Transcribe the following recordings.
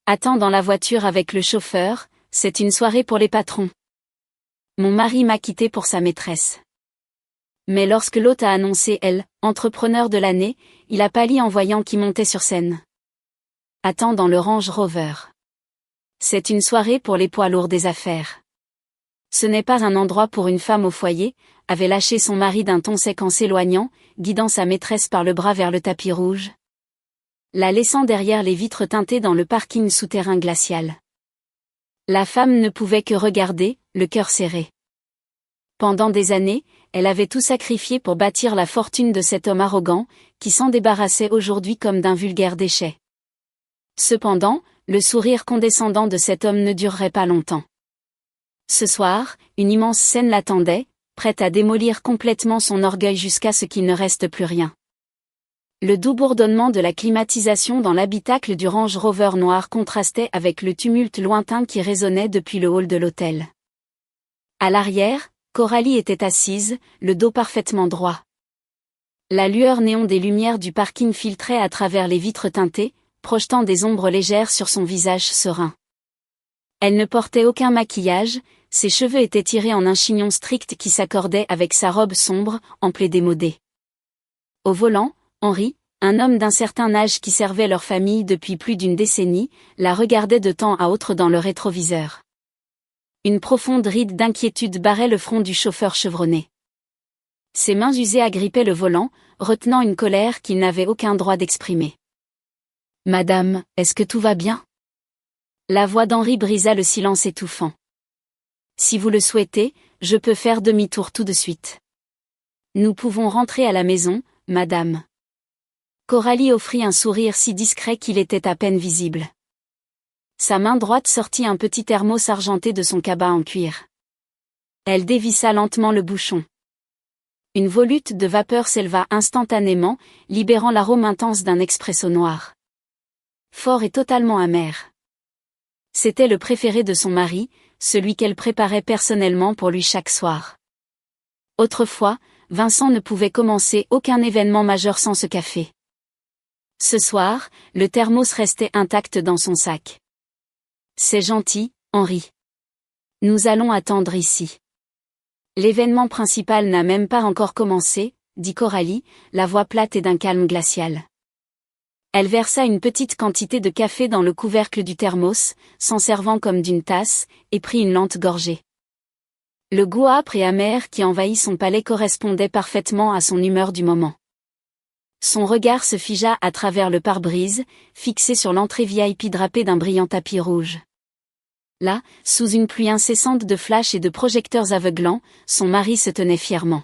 Attends dans la voiture avec le chauffeur, c'est une soirée pour les patrons. Mon mari m'a quitté pour sa maîtresse. Mais lorsque l'hôte a annoncé elle, entrepreneur de l'année, il a pâli en voyant qui montait sur scène. Attends dans le Range Rover. C'est une soirée pour les poids lourds des affaires. Ce n'est pas un endroit pour une femme au foyer, avait lâché son mari d'un ton sec en s'éloignant, guidant sa maîtresse par le bras vers le tapis rouge, la laissant derrière les vitres teintées dans le parking souterrain glacial. La femme ne pouvait que regarder, le cœur serré. Pendant des années, elle avait tout sacrifié pour bâtir la fortune de cet homme arrogant, qui s'en débarrassait aujourd'hui comme d'un vulgaire déchet. Cependant, le sourire condescendant de cet homme ne durerait pas longtemps. Ce soir, une immense scène l'attendait, prête à démolir complètement son orgueil jusqu'à ce qu'il ne reste plus rien. Le doux bourdonnement de la climatisation dans l'habitacle du Range Rover noir contrastait avec le tumulte lointain qui résonnait depuis le hall de l'hôtel. À l'arrière, Coralie était assise, le dos parfaitement droit. La lueur néon des lumières du parking filtrait à travers les vitres teintées, projetant des ombres légères sur son visage serein. Elle ne portait aucun maquillage, ses cheveux étaient tirés en un chignon strict qui s'accordait avec sa robe sombre, ample et démodée. Au volant, Henri, un homme d'un certain âge qui servait leur famille depuis plus d'une décennie, la regardait de temps à autre dans le rétroviseur. Une profonde ride d'inquiétude barrait le front du chauffeur chevronné. Ses mains usées agrippaient le volant, retenant une colère qu'il n'avait aucun droit d'exprimer. « Madame, est-ce que tout va bien ?» La voix d'Henri brisa le silence étouffant. « Si vous le souhaitez, je peux faire demi-tour tout de suite. Nous pouvons rentrer à la maison, madame. » Coralie offrit un sourire si discret qu'il était à peine visible. Sa main droite sortit un petit thermos argenté de son cabas en cuir. Elle dévissa lentement le bouchon. Une volute de vapeur s'éleva instantanément, libérant l'arôme intense d'un expresso noir. Fort et totalement amer. C'était le préféré de son mari, celui qu'elle préparait personnellement pour lui chaque soir. Autrefois, Vincent ne pouvait commencer aucun événement majeur sans ce café. Ce soir, le thermos restait intact dans son sac. « C'est gentil, Henri. Nous allons attendre ici. » L'événement principal n'a même pas encore commencé, dit Coralie, la voix plate et d'un calme glacial. Elle versa une petite quantité de café dans le couvercle du thermos, s'en servant comme d'une tasse, et prit une lente gorgée. Le goût âpre et amer qui envahit son palais correspondait parfaitement à son humeur du moment. Son regard se figea à travers le pare-brise, fixé sur l'entrée VIP drapée d'un brillant tapis rouge. Là, sous une pluie incessante de flashs et de projecteurs aveuglants, son mari se tenait fièrement.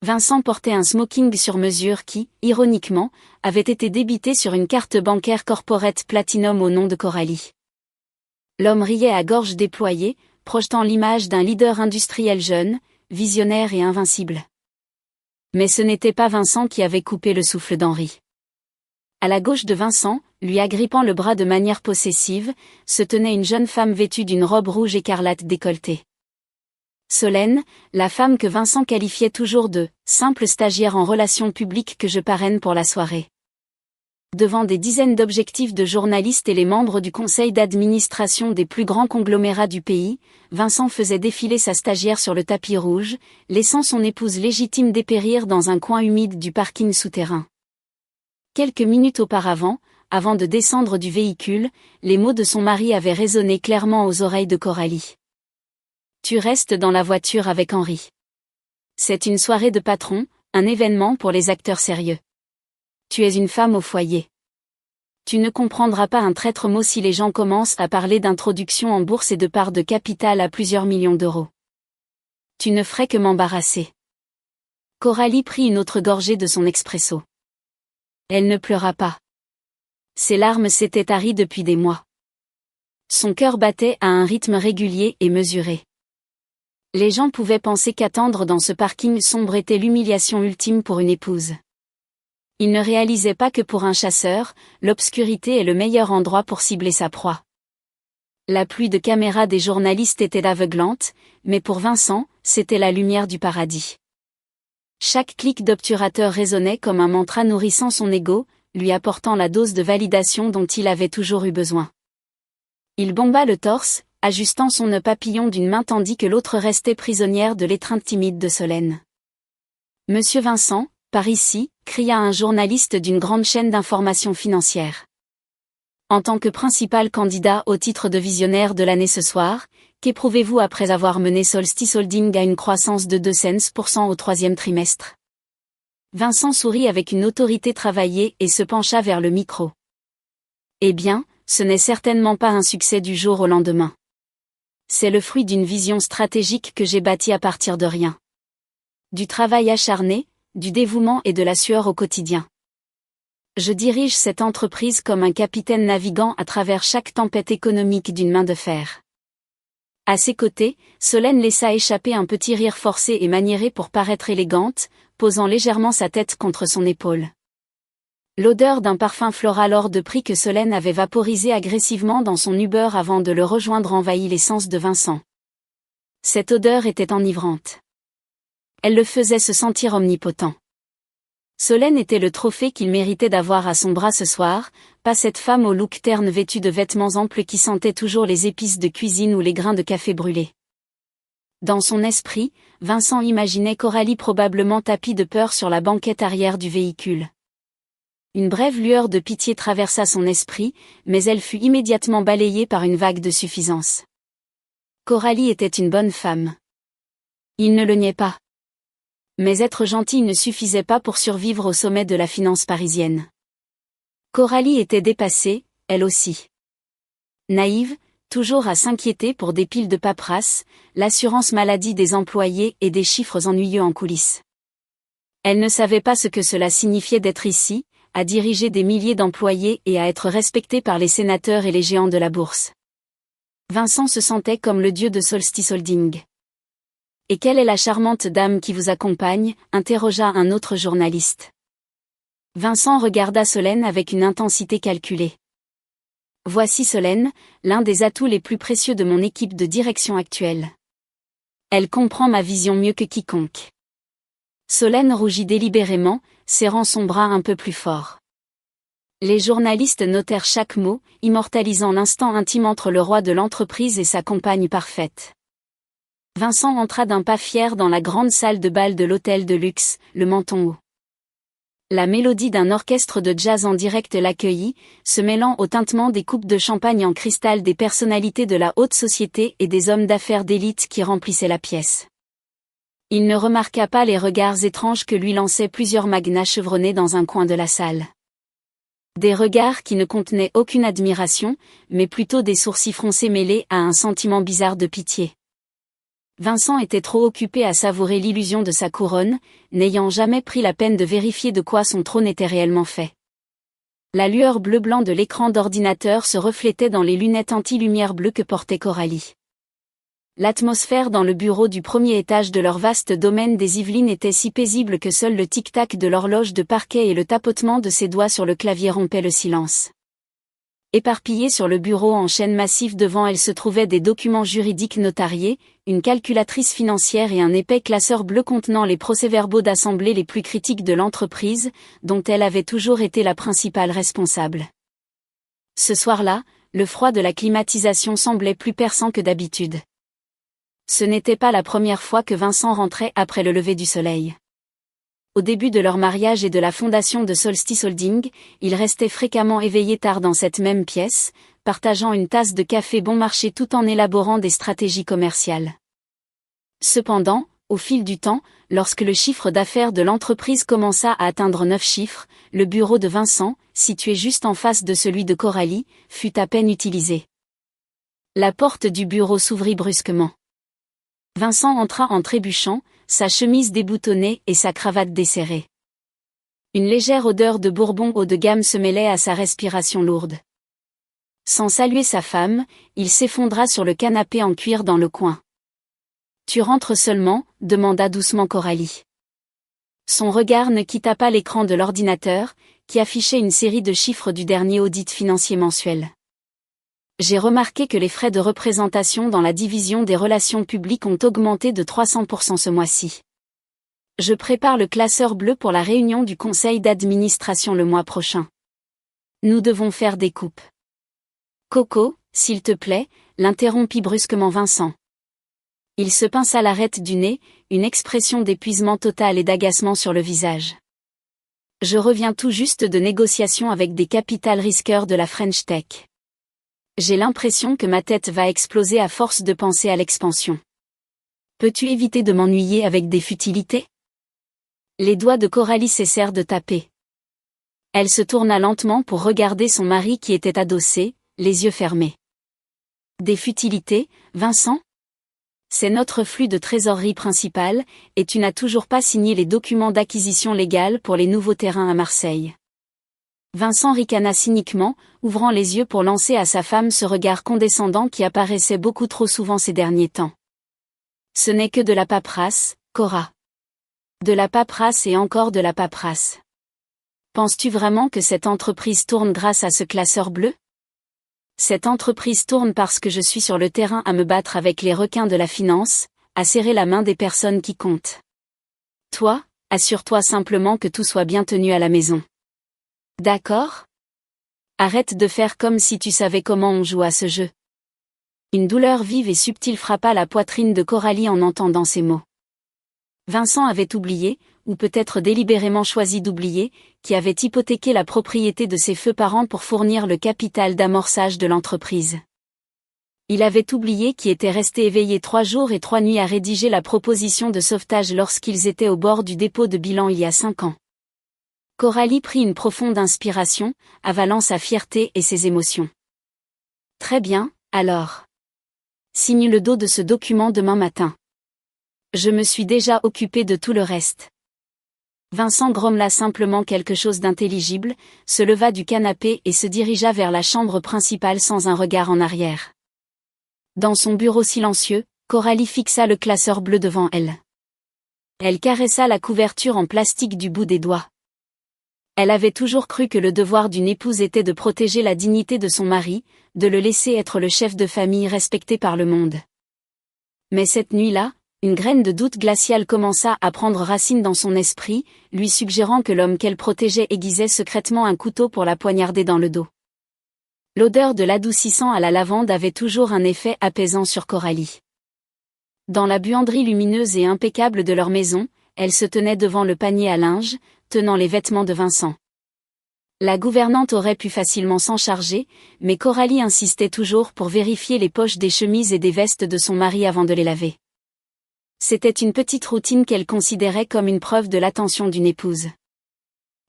Vincent portait un smoking sur mesure qui, ironiquement, avait été débité sur une carte bancaire corporate Platinum au nom de Coralie. L'homme riait à gorge déployée, projetant l'image d'un leader industriel jeune, visionnaire et invincible. Mais ce n'était pas Vincent qui avait coupé le souffle d'Henri. À la gauche de Vincent, lui agrippant le bras de manière possessive, se tenait une jeune femme vêtue d'une robe rouge écarlate décolletée. Solène, la femme que Vincent qualifiait toujours de « simple stagiaire en relations publiques que je parraine pour la soirée ». Devant des dizaines d'objectifs de journalistes et les membres du conseil d'administration des plus grands conglomérats du pays, Vincent faisait défiler sa stagiaire sur le tapis rouge, laissant son épouse légitime dépérir dans un coin humide du parking souterrain. Quelques minutes auparavant, avant de descendre du véhicule, les mots de son mari avaient résonné clairement aux oreilles de Coralie. « Tu restes dans la voiture avec Henri. C'est une soirée de patron, un événement pour les acteurs sérieux. Tu es une femme au foyer. Tu ne comprendras pas un traître mot si les gens commencent à parler d'introduction en bourse et de parts de capital à plusieurs millions d'euros. Tu ne ferais que m'embarrasser. » Coralie prit une autre gorgée de son expresso. Elle ne pleura pas. Ses larmes s'étaient taries depuis des mois. Son cœur battait à un rythme régulier et mesuré. Les gens pouvaient penser qu'attendre dans ce parking sombre était l'humiliation ultime pour une épouse. Ils ne réalisaient pas que pour un chasseur, l'obscurité est le meilleur endroit pour cibler sa proie. La pluie de caméras des journalistes était aveuglante, mais pour Vincent, c'était la lumière du paradis. Chaque clic d'obturateur résonnait comme un mantra nourrissant son ego, lui apportant la dose de validation dont il avait toujours eu besoin. Il bomba le torse, ajustant son nœud papillon d'une main tandis que l'autre restait prisonnière de l'étreinte timide de Solène. « Monsieur Vincent, par ici », cria un journaliste d'une grande chaîne d'information financière. En tant que principal candidat au titre de visionnaire de l'année ce soir, qu'éprouvez-vous après avoir mené Solstice Holding à une croissance de 2% au troisième trimestre? Vincent sourit avec une autorité travaillée et se pencha vers le micro. Eh bien, ce n'est certainement pas un succès du jour au lendemain. C'est le fruit d'une vision stratégique que j'ai bâtie à partir de rien. Du travail acharné, du dévouement et de la sueur au quotidien. Je dirige cette entreprise comme un capitaine naviguant à travers chaque tempête économique d'une main de fer. À ses côtés, Solène laissa échapper un petit rire forcé et maniéré pour paraître élégante, posant légèrement sa tête contre son épaule. L'odeur d'un parfum floral hors de prix que Solène avait vaporisé agressivement dans son Uber avant de le rejoindre envahit les sens de Vincent. Cette odeur était enivrante. Elle le faisait se sentir omnipotent. Solène était le trophée qu'il méritait d'avoir à son bras ce soir, pas cette femme au look terne vêtue de vêtements amples qui sentait toujours les épices de cuisine ou les grains de café brûlés. Dans son esprit, Vincent imaginait Coralie probablement tapie de peur sur la banquette arrière du véhicule. Une brève lueur de pitié traversa son esprit, mais elle fut immédiatement balayée par une vague de suffisance. Coralie était une bonne femme. Il ne le niait pas. Mais être gentil ne suffisait pas pour survivre au sommet de la finance parisienne. Coralie était dépassée, elle aussi. Naïve, toujours à s'inquiéter pour des piles de paperasse, l'assurance maladie des employés et des chiffres ennuyeux en coulisses. Elle ne savait pas ce que cela signifiait d'être ici, à diriger des milliers d'employés et à être respectée par les sénateurs et les géants de la bourse. Vincent se sentait comme le dieu de Solstice Holding. « Et quelle est la charmante dame qui vous accompagne ?» interrogea un autre journaliste. Vincent regarda Solène avec une intensité calculée. « Voici Solène, l'un des atouts les plus précieux de mon équipe de direction actuelle. Elle comprend ma vision mieux que quiconque. » Solène rougit délibérément, serrant son bras un peu plus fort. Les journalistes notèrent chaque mot, immortalisant l'instant intime entre le roi de l'entreprise et sa compagne parfaite. Vincent entra d'un pas fier dans la grande salle de bal de l'hôtel de luxe, le menton haut. La mélodie d'un orchestre de jazz en direct l'accueillit, se mêlant au tintement des coupes de champagne en cristal des personnalités de la haute société et des hommes d'affaires d'élite qui remplissaient la pièce. Il ne remarqua pas les regards étranges que lui lançaient plusieurs magnats chevronnés dans un coin de la salle. Des regards qui ne contenaient aucune admiration, mais plutôt des sourcils froncés mêlés à un sentiment bizarre de pitié. Vincent était trop occupé à savourer l'illusion de sa couronne, n'ayant jamais pris la peine de vérifier de quoi son trône était réellement fait. La lueur bleu-blanc de l'écran d'ordinateur se reflétait dans les lunettes anti-lumière bleue que portait Coralie. L'atmosphère dans le bureau du premier étage de leur vaste domaine des Yvelines était si paisible que seul le tic-tac de l'horloge de parquet et le tapotement de ses doigts sur le clavier rompaient le silence. Éparpillés sur le bureau en chaîne massive devant elle se trouvaient des documents juridiques notariés, une calculatrice financière et un épais classeur bleu contenant les procès-verbaux d'assemblée les plus critiques de l'entreprise, dont elle avait toujours été la principale responsable. Ce soir-là, le froid de la climatisation semblait plus perçant que d'habitude. Ce n'était pas la première fois que Vincent rentrait après le lever du soleil. Au début de leur mariage et de la fondation de Solstice Holding, il restait fréquemment éveillé tard dans cette même pièce, partageant une tasse de café bon marché tout en élaborant des stratégies commerciales. Cependant, au fil du temps, lorsque le chiffre d'affaires de l'entreprise commença à atteindre 9 chiffres, le bureau de Vincent, situé juste en face de celui de Coralie, fut à peine utilisé. La porte du bureau s'ouvrit brusquement. Vincent entra en trébuchant, sa chemise déboutonnée et sa cravate desserrée. Une légère odeur de bourbon haut de gamme se mêlait à sa respiration lourde. Sans saluer sa femme, il s'effondra sur le canapé en cuir dans le coin. « Tu rentres seulement ?» demanda doucement Coralie. Son regard ne quitta pas l'écran de l'ordinateur, qui affichait une série de chiffres du dernier audit financier mensuel. J'ai remarqué que les frais de représentation dans la division des relations publiques ont augmenté de 300% ce mois-ci. Je prépare le classeur bleu pour la réunion du conseil d'administration le mois prochain. Nous devons faire des coupes. Coco, s'il te plaît, l'interrompit brusquement Vincent. Il se pinça l'arête du nez, une expression d'épuisement total et d'agacement sur le visage. Je reviens tout juste de négociations avec des capital risqueurs de la French Tech. J'ai l'impression que ma tête va exploser à force de penser à l'expansion. Peux-tu éviter de m'ennuyer avec des futilités? Les doigts de Coralie cessèrent de taper. Elle se tourna lentement pour regarder son mari qui était adossé, les yeux fermés. Des futilités, Vincent? C'est notre flux de trésorerie principal, et tu n'as toujours pas signé les documents d'acquisition légale pour les nouveaux terrains à Marseille. Vincent ricana cyniquement, ouvrant les yeux pour lancer à sa femme ce regard condescendant qui apparaissait beaucoup trop souvent ces derniers temps. Ce n'est que de la paperasse, Cora. De la paperasse et encore de la paperasse. Penses-tu vraiment que cette entreprise tourne grâce à ce classeur bleu? Cette entreprise tourne parce que je suis sur le terrain à me battre avec les requins de la finance, à serrer la main des personnes qui comptent. Toi, assure-toi simplement que tout soit bien tenu à la maison. D'accord? Arrête de faire comme si tu savais comment on joue à ce jeu. Une douleur vive et subtile frappa la poitrine de Coralie en entendant ces mots. Vincent avait oublié, ou peut-être délibérément choisi d'oublier, qui avait hypothéqué la propriété de ses feux parents pour fournir le capital d'amorçage de l'entreprise. Il avait oublié qui était resté éveillé 3 jours et 3 nuits à rédiger la proposition de sauvetage lorsqu'ils étaient au bord du dépôt de bilan il y a 5 ans. Coralie prit une profonde inspiration, avalant sa fierté et ses émotions. Très bien, alors. Signe le dos de ce document demain matin. Je me suis déjà occupé de tout le reste. Vincent grommela simplement quelque chose d'intelligible, se leva du canapé et se dirigea vers la chambre principale sans un regard en arrière. Dans son bureau silencieux, Coralie fixa le classeur bleu devant elle. Elle caressa la couverture en plastique du bout des doigts. Elle avait toujours cru que le devoir d'une épouse était de protéger la dignité de son mari, de le laisser être le chef de famille respecté par le monde. Mais cette nuit-là, une graine de doute glacial commença à prendre racine dans son esprit, lui suggérant que l'homme qu'elle protégeait aiguisait secrètement un couteau pour la poignarder dans le dos. L'odeur de l'adoucissant à la lavande avait toujours un effet apaisant sur Coralie. Dans la buanderie lumineuse et impeccable de leur maison, elle se tenait devant le panier à linge, tenant les vêtements de Vincent. La gouvernante aurait pu facilement s'en charger, mais Coralie insistait toujours pour vérifier les poches des chemises et des vestes de son mari avant de les laver. C'était une petite routine qu'elle considérait comme une preuve de l'attention d'une épouse.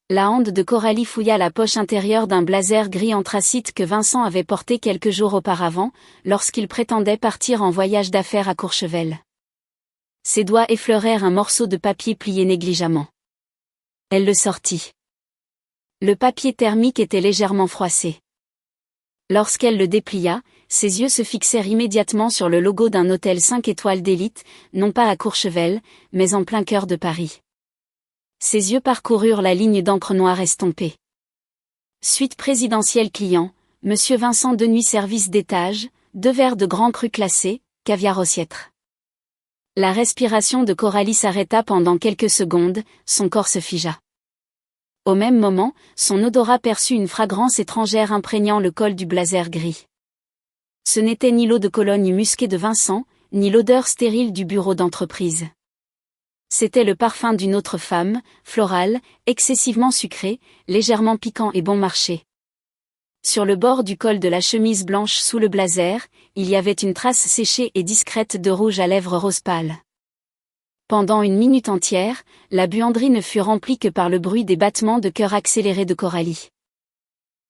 La hande de Coralie fouilla la poche intérieure d'un blazer gris anthracite que Vincent avait porté quelques jours auparavant, lorsqu'il prétendait partir en voyage d'affaires à Courchevel. Ses doigts effleurèrent un morceau de papier plié négligemment. Elle le sortit. Le papier thermique était légèrement froissé. Lorsqu'elle le déplia, ses yeux se fixèrent immédiatement sur le logo d'un hôtel 5 étoiles d'élite, non pas à Courchevel, mais en plein cœur de Paris. Ses yeux parcoururent la ligne d'encre noire estompée. Suite présidentielle client, Monsieur Vincent de nuit service d'étage, 2 verres de grand cru classé, caviar au siètre. La respiration de Coralie s'arrêta pendant quelques secondes, son corps se figea. Au même moment, son odorat perçut une fragrance étrangère imprégnant le col du blazer gris. Ce n'était ni l'eau de Cologne musquée de Vincent, ni l'odeur stérile du bureau d'entreprise. C'était le parfum d'une autre femme, floral, excessivement sucré, légèrement piquant et bon marché. Sur le bord du col de la chemise blanche sous le blazer, il y avait une trace séchée et discrète de rouge à lèvres rose pâle. Pendant une minute entière, la buanderie ne fut remplie que par le bruit des battements de cœur accélérés de Coralie.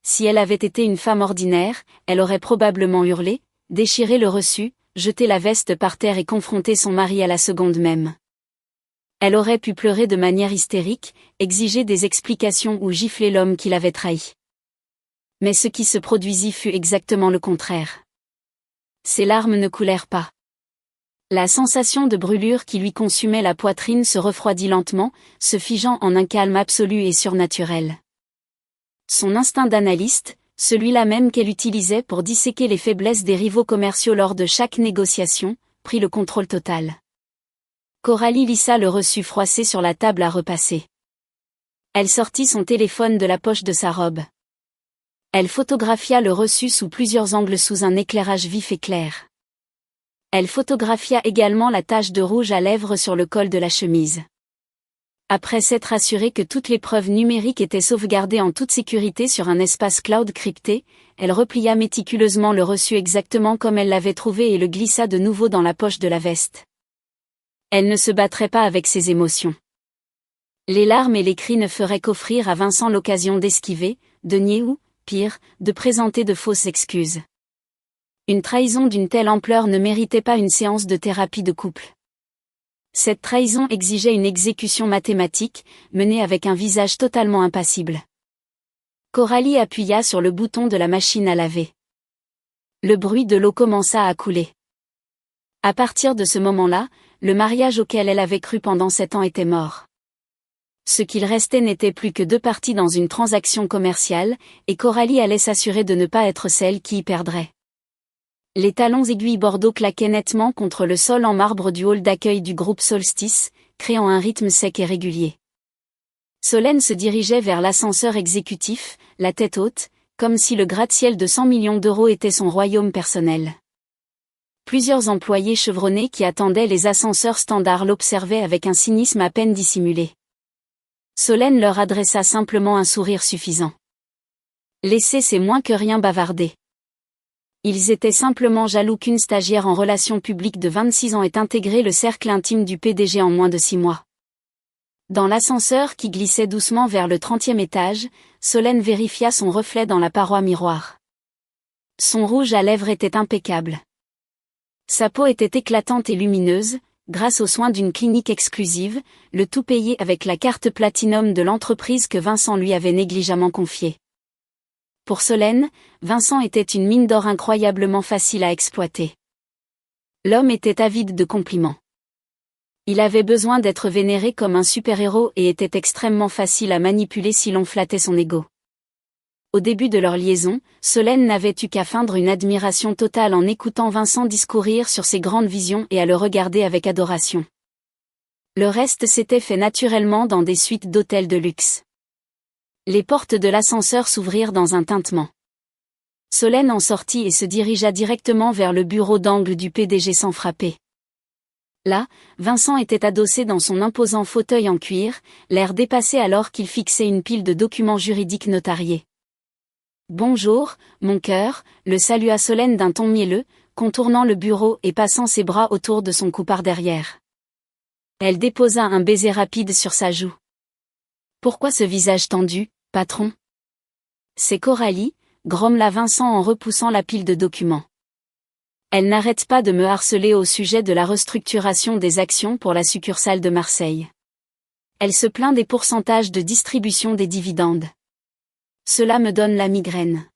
Si elle avait été une femme ordinaire, elle aurait probablement hurlé, déchiré le reçu, jeté la veste par terre et confronté son mari à la seconde même. Elle aurait pu pleurer de manière hystérique, exiger des explications ou gifler l'homme qui l'avait trahi. Mais ce qui se produisit fut exactement le contraire. Ses larmes ne coulèrent pas. La sensation de brûlure qui lui consumait la poitrine se refroidit lentement, se figeant en un calme absolu et surnaturel. Son instinct d'analyste, celui-là même qu'elle utilisait pour disséquer les faiblesses des rivaux commerciaux lors de chaque négociation, prit le contrôle total. Coralie lissa le reçu froissé sur la table à repasser. Elle sortit son téléphone de la poche de sa robe. Elle photographia le reçu sous plusieurs angles sous un éclairage vif et clair. Elle photographia également la tache de rouge à lèvres sur le col de la chemise. Après s'être assurée que toutes les preuves numériques étaient sauvegardées en toute sécurité sur un espace cloud crypté, elle replia méticuleusement le reçu exactement comme elle l'avait trouvé et le glissa de nouveau dans la poche de la veste. Elle ne se battrait pas avec ses émotions. Les larmes et les cris ne feraient qu'offrir à Vincent l'occasion d'esquiver, de nier ou, pire, de présenter de fausses excuses. Une trahison d'une telle ampleur ne méritait pas une séance de thérapie de couple. Cette trahison exigeait une exécution mathématique, menée avec un visage totalement impassible. Coralie appuya sur le bouton de la machine à laver. Le bruit de l'eau commença à couler. À partir de ce moment-là, le mariage auquel elle avait cru pendant 7 ans était mort. Ce qu'il restait n'était plus que 2 parties dans une transaction commerciale, et Coralie allait s'assurer de ne pas être celle qui y perdrait. Les talons aiguilles bordeaux claquaient nettement contre le sol en marbre du hall d'accueil du groupe Solstice, créant un rythme sec et régulier. Solène se dirigeait vers l'ascenseur exécutif, la tête haute, comme si le gratte-ciel de 100 millions d'euros était son royaume personnel. Plusieurs employés chevronnés qui attendaient les ascenseurs standards l'observaient avec un cynisme à peine dissimulé. Solène leur adressa simplement un sourire suffisant. Laissez ces moins que rien bavarder. Ils étaient simplement jaloux qu'une stagiaire en relations publiques de 26 ans ait intégré le cercle intime du PDG en moins de 6 mois. Dans l'ascenseur qui glissait doucement vers le 30e étage, Solène vérifia son reflet dans la paroi miroir. Son rouge à lèvres était impeccable. Sa peau était éclatante et lumineuse, grâce aux soins d'une clinique exclusive, le tout payé avec la carte Platinum de l'entreprise que Vincent lui avait négligemment confiée. Pour Solène, Vincent était une mine d'or incroyablement facile à exploiter. L'homme était avide de compliments. Il avait besoin d'être vénéré comme un super-héros et était extrêmement facile à manipuler si l'on flattait son ego. Au début de leur liaison, Solène n'avait eu qu'à feindre une admiration totale en écoutant Vincent discourir sur ses grandes visions et à le regarder avec adoration. Le reste s'était fait naturellement dans des suites d'hôtels de luxe. Les portes de l'ascenseur s'ouvrirent dans un tintement. Solène en sortit et se dirigea directement vers le bureau d'angle du PDG sans frapper. Là, Vincent était adossé dans son imposant fauteuil en cuir, l'air dépassé alors qu'il fixait une pile de documents juridiques notariés. « Bonjour, mon cœur », le salua Solène d'un ton mielleux, contournant le bureau et passant ses bras autour de son cou par derrière. Elle déposa un baiser rapide sur sa joue. « Pourquoi ce visage tendu, patron ?»« C'est Coralie », grommela Vincent en repoussant la pile de documents. « Elle n'arrête pas de me harceler au sujet de la restructuration des actions pour la succursale de Marseille. Elle se plaint des pourcentages de distribution des dividendes. Cela me donne la migraine. »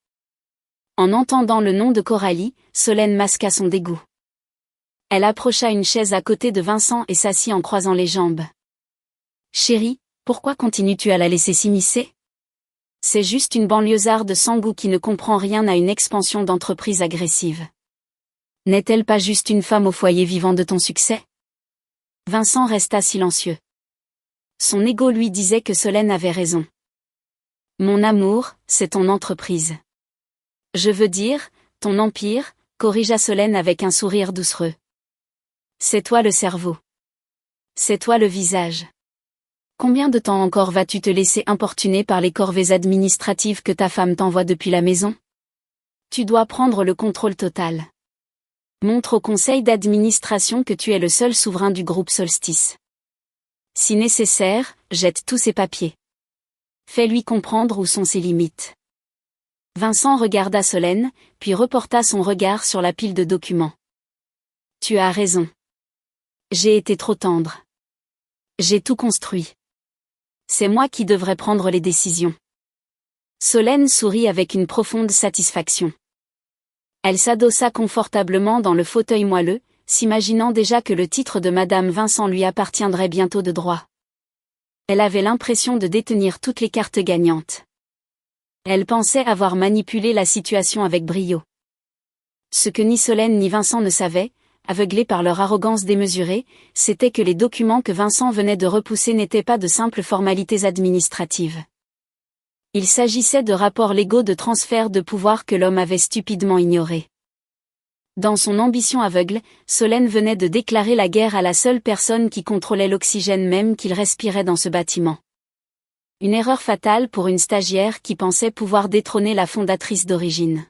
En entendant le nom de Coralie, Solène masqua son dégoût. Elle approcha une chaise à côté de Vincent et s'assit en croisant les jambes. « Chérie, pourquoi continues-tu à la laisser s'immiscer ? C'est juste une banlieusarde sans goût qui ne comprend rien à une expansion d'entreprise agressive. N'est-elle pas juste une femme au foyer vivant de ton succès ? » Vincent resta silencieux. Son ego lui disait que Solène avait raison. « Mon amour, c'est ton entreprise. Je veux dire, ton empire, » corrigea Solène avec un sourire doucereux. « C'est toi le cerveau. C'est toi le visage. Combien de temps encore vas-tu te laisser importuner par les corvées administratives que ta femme t'envoie depuis la maison ? Tu dois prendre le contrôle total. Montre au conseil d'administration que tu es le seul souverain du groupe Solstice. Si nécessaire, jette tous ses papiers. Fais-lui comprendre où sont ses limites. » Vincent regarda Solène, puis reporta son regard sur la pile de documents. « Tu as raison. J'ai été trop tendre. J'ai tout construit. C'est moi qui devrais prendre les décisions. » Solène sourit avec une profonde satisfaction. Elle s'adossa confortablement dans le fauteuil moelleux, s'imaginant déjà que le titre de Madame Vincent lui appartiendrait bientôt de droit. Elle avait l'impression de détenir toutes les cartes gagnantes. Elle pensait avoir manipulé la situation avec brio. Ce que ni Solène ni Vincent ne savaient, aveuglés par leur arrogance démesurée, c'était que les documents que Vincent venait de repousser n'étaient pas de simples formalités administratives. Il s'agissait de rapports légaux de transfert de pouvoir que l'homme avait stupidement ignorés. Dans son ambition aveugle, Solène venait de déclarer la guerre à la seule personne qui contrôlait l'oxygène même qu'il respirait dans ce bâtiment. Une erreur fatale pour une stagiaire qui pensait pouvoir détrôner la fondatrice d'origine.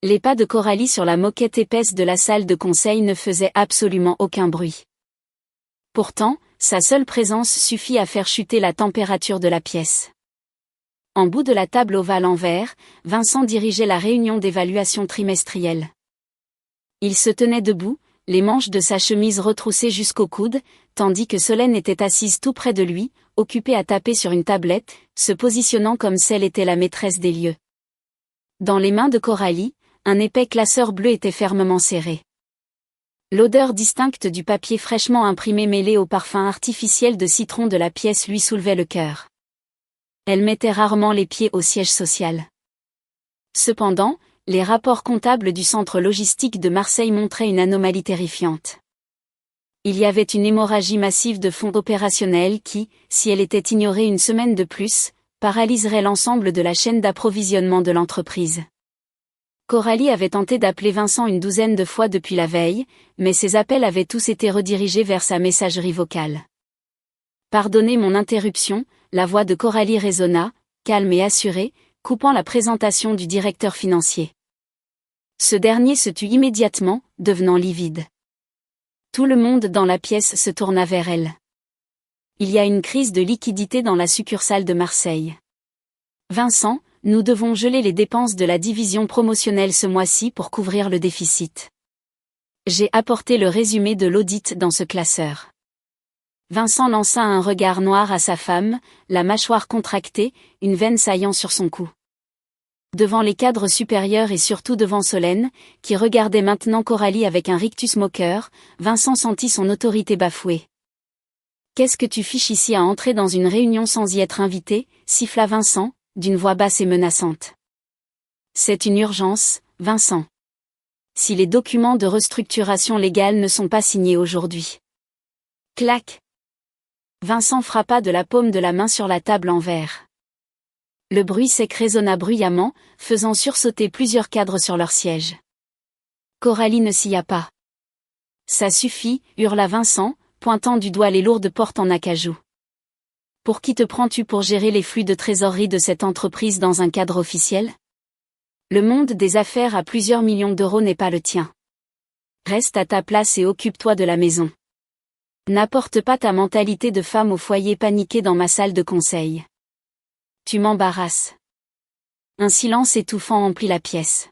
Les pas de Coralie sur la moquette épaisse de la salle de conseil ne faisaient absolument aucun bruit. Pourtant, sa seule présence suffit à faire chuter la température de la pièce. En bout de la table ovale en verre, Vincent dirigeait la réunion d'évaluation trimestrielle. Il se tenait debout, les manches de sa chemise retroussées jusqu'au coude, tandis que Solène était assise tout près de lui, occupée à taper sur une tablette, se positionnant comme si elle était la maîtresse des lieux. Dans les mains de Coralie, un épais classeur bleu était fermement serré. L'odeur distincte du papier fraîchement imprimé mêlée au parfum artificiel de citron de la pièce lui soulevait le cœur. Elle mettait rarement les pieds au siège social. Cependant, les rapports comptables du centre logistique de Marseille montraient une anomalie terrifiante. Il y avait une hémorragie massive de fonds opérationnels qui, si elle était ignorée une semaine de plus, paralyserait l'ensemble de la chaîne d'approvisionnement de l'entreprise. Coralie avait tenté d'appeler Vincent une douzaine de fois depuis la veille, mais ses appels avaient tous été redirigés vers sa messagerie vocale. « Pardonnez mon interruption », la voix de Coralie résonna, calme et assurée, coupant la présentation du directeur financier. Ce dernier se tut immédiatement, devenant livide. Tout le monde dans la pièce se tourna vers elle. Il y a une crise de liquidité dans la succursale de Marseille. Vincent, nous devons geler les dépenses de la division promotionnelle ce mois-ci pour couvrir le déficit. J'ai apporté le résumé de l'audit dans ce classeur. Vincent lança un regard noir à sa femme, la mâchoire contractée, une veine saillant sur son cou. Devant les cadres supérieurs et surtout devant Solène, qui regardait maintenant Coralie avec un rictus moqueur, Vincent sentit son autorité bafouée. « Qu'est-ce que tu fiches ici à entrer dans une réunion sans y être invité ?» siffla Vincent, d'une voix basse et menaçante. « C'est une urgence, Vincent. Si les documents de restructuration légale ne sont pas signés aujourd'hui. » Clac. Vincent frappa de la paume de la main sur la table en verre. Le bruit sec résonna bruyamment, faisant sursauter plusieurs cadres sur leur siège. Coralie ne s'y a pas. « Ça suffit », hurla Vincent, pointant du doigt les lourdes portes en acajou. « Pour qui te prends-tu pour gérer les flux de trésorerie de cette entreprise dans un cadre officiel ? Le monde des affaires à plusieurs millions d'euros n'est pas le tien. Reste à ta place et occupe-toi de la maison. N'apporte pas ta mentalité de femme au foyer paniquée dans ma salle de conseil. Tu m'embarrasses. » Un silence étouffant emplit la pièce.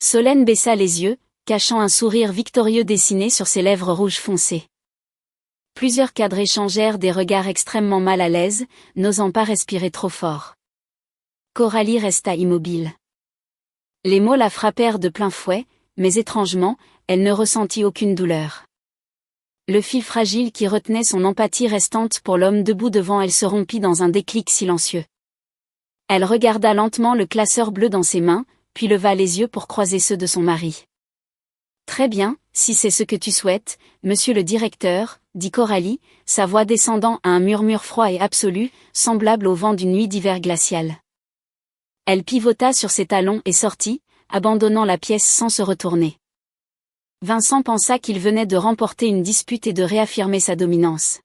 Solène baissa les yeux, cachant un sourire victorieux dessiné sur ses lèvres rouges foncées. Plusieurs cadres échangèrent des regards extrêmement mal à l'aise, n'osant pas respirer trop fort. Coralie resta immobile. Les mots la frappèrent de plein fouet, mais étrangement, elle ne ressentit aucune douleur. Le fil fragile qui retenait son empathie restante pour l'homme debout devant elle se rompit dans un déclic silencieux. Elle regarda lentement le classeur bleu dans ses mains, puis leva les yeux pour croiser ceux de son mari. « Très bien, si c'est ce que tu souhaites, monsieur le directeur, » dit Coralie, sa voix descendant à un murmure froid et absolu, semblable au vent d'une nuit d'hiver glaciale. Elle pivota sur ses talons et sortit, abandonnant la pièce sans se retourner. Vincent pensa qu'il venait de remporter une dispute et de réaffirmer sa dominance.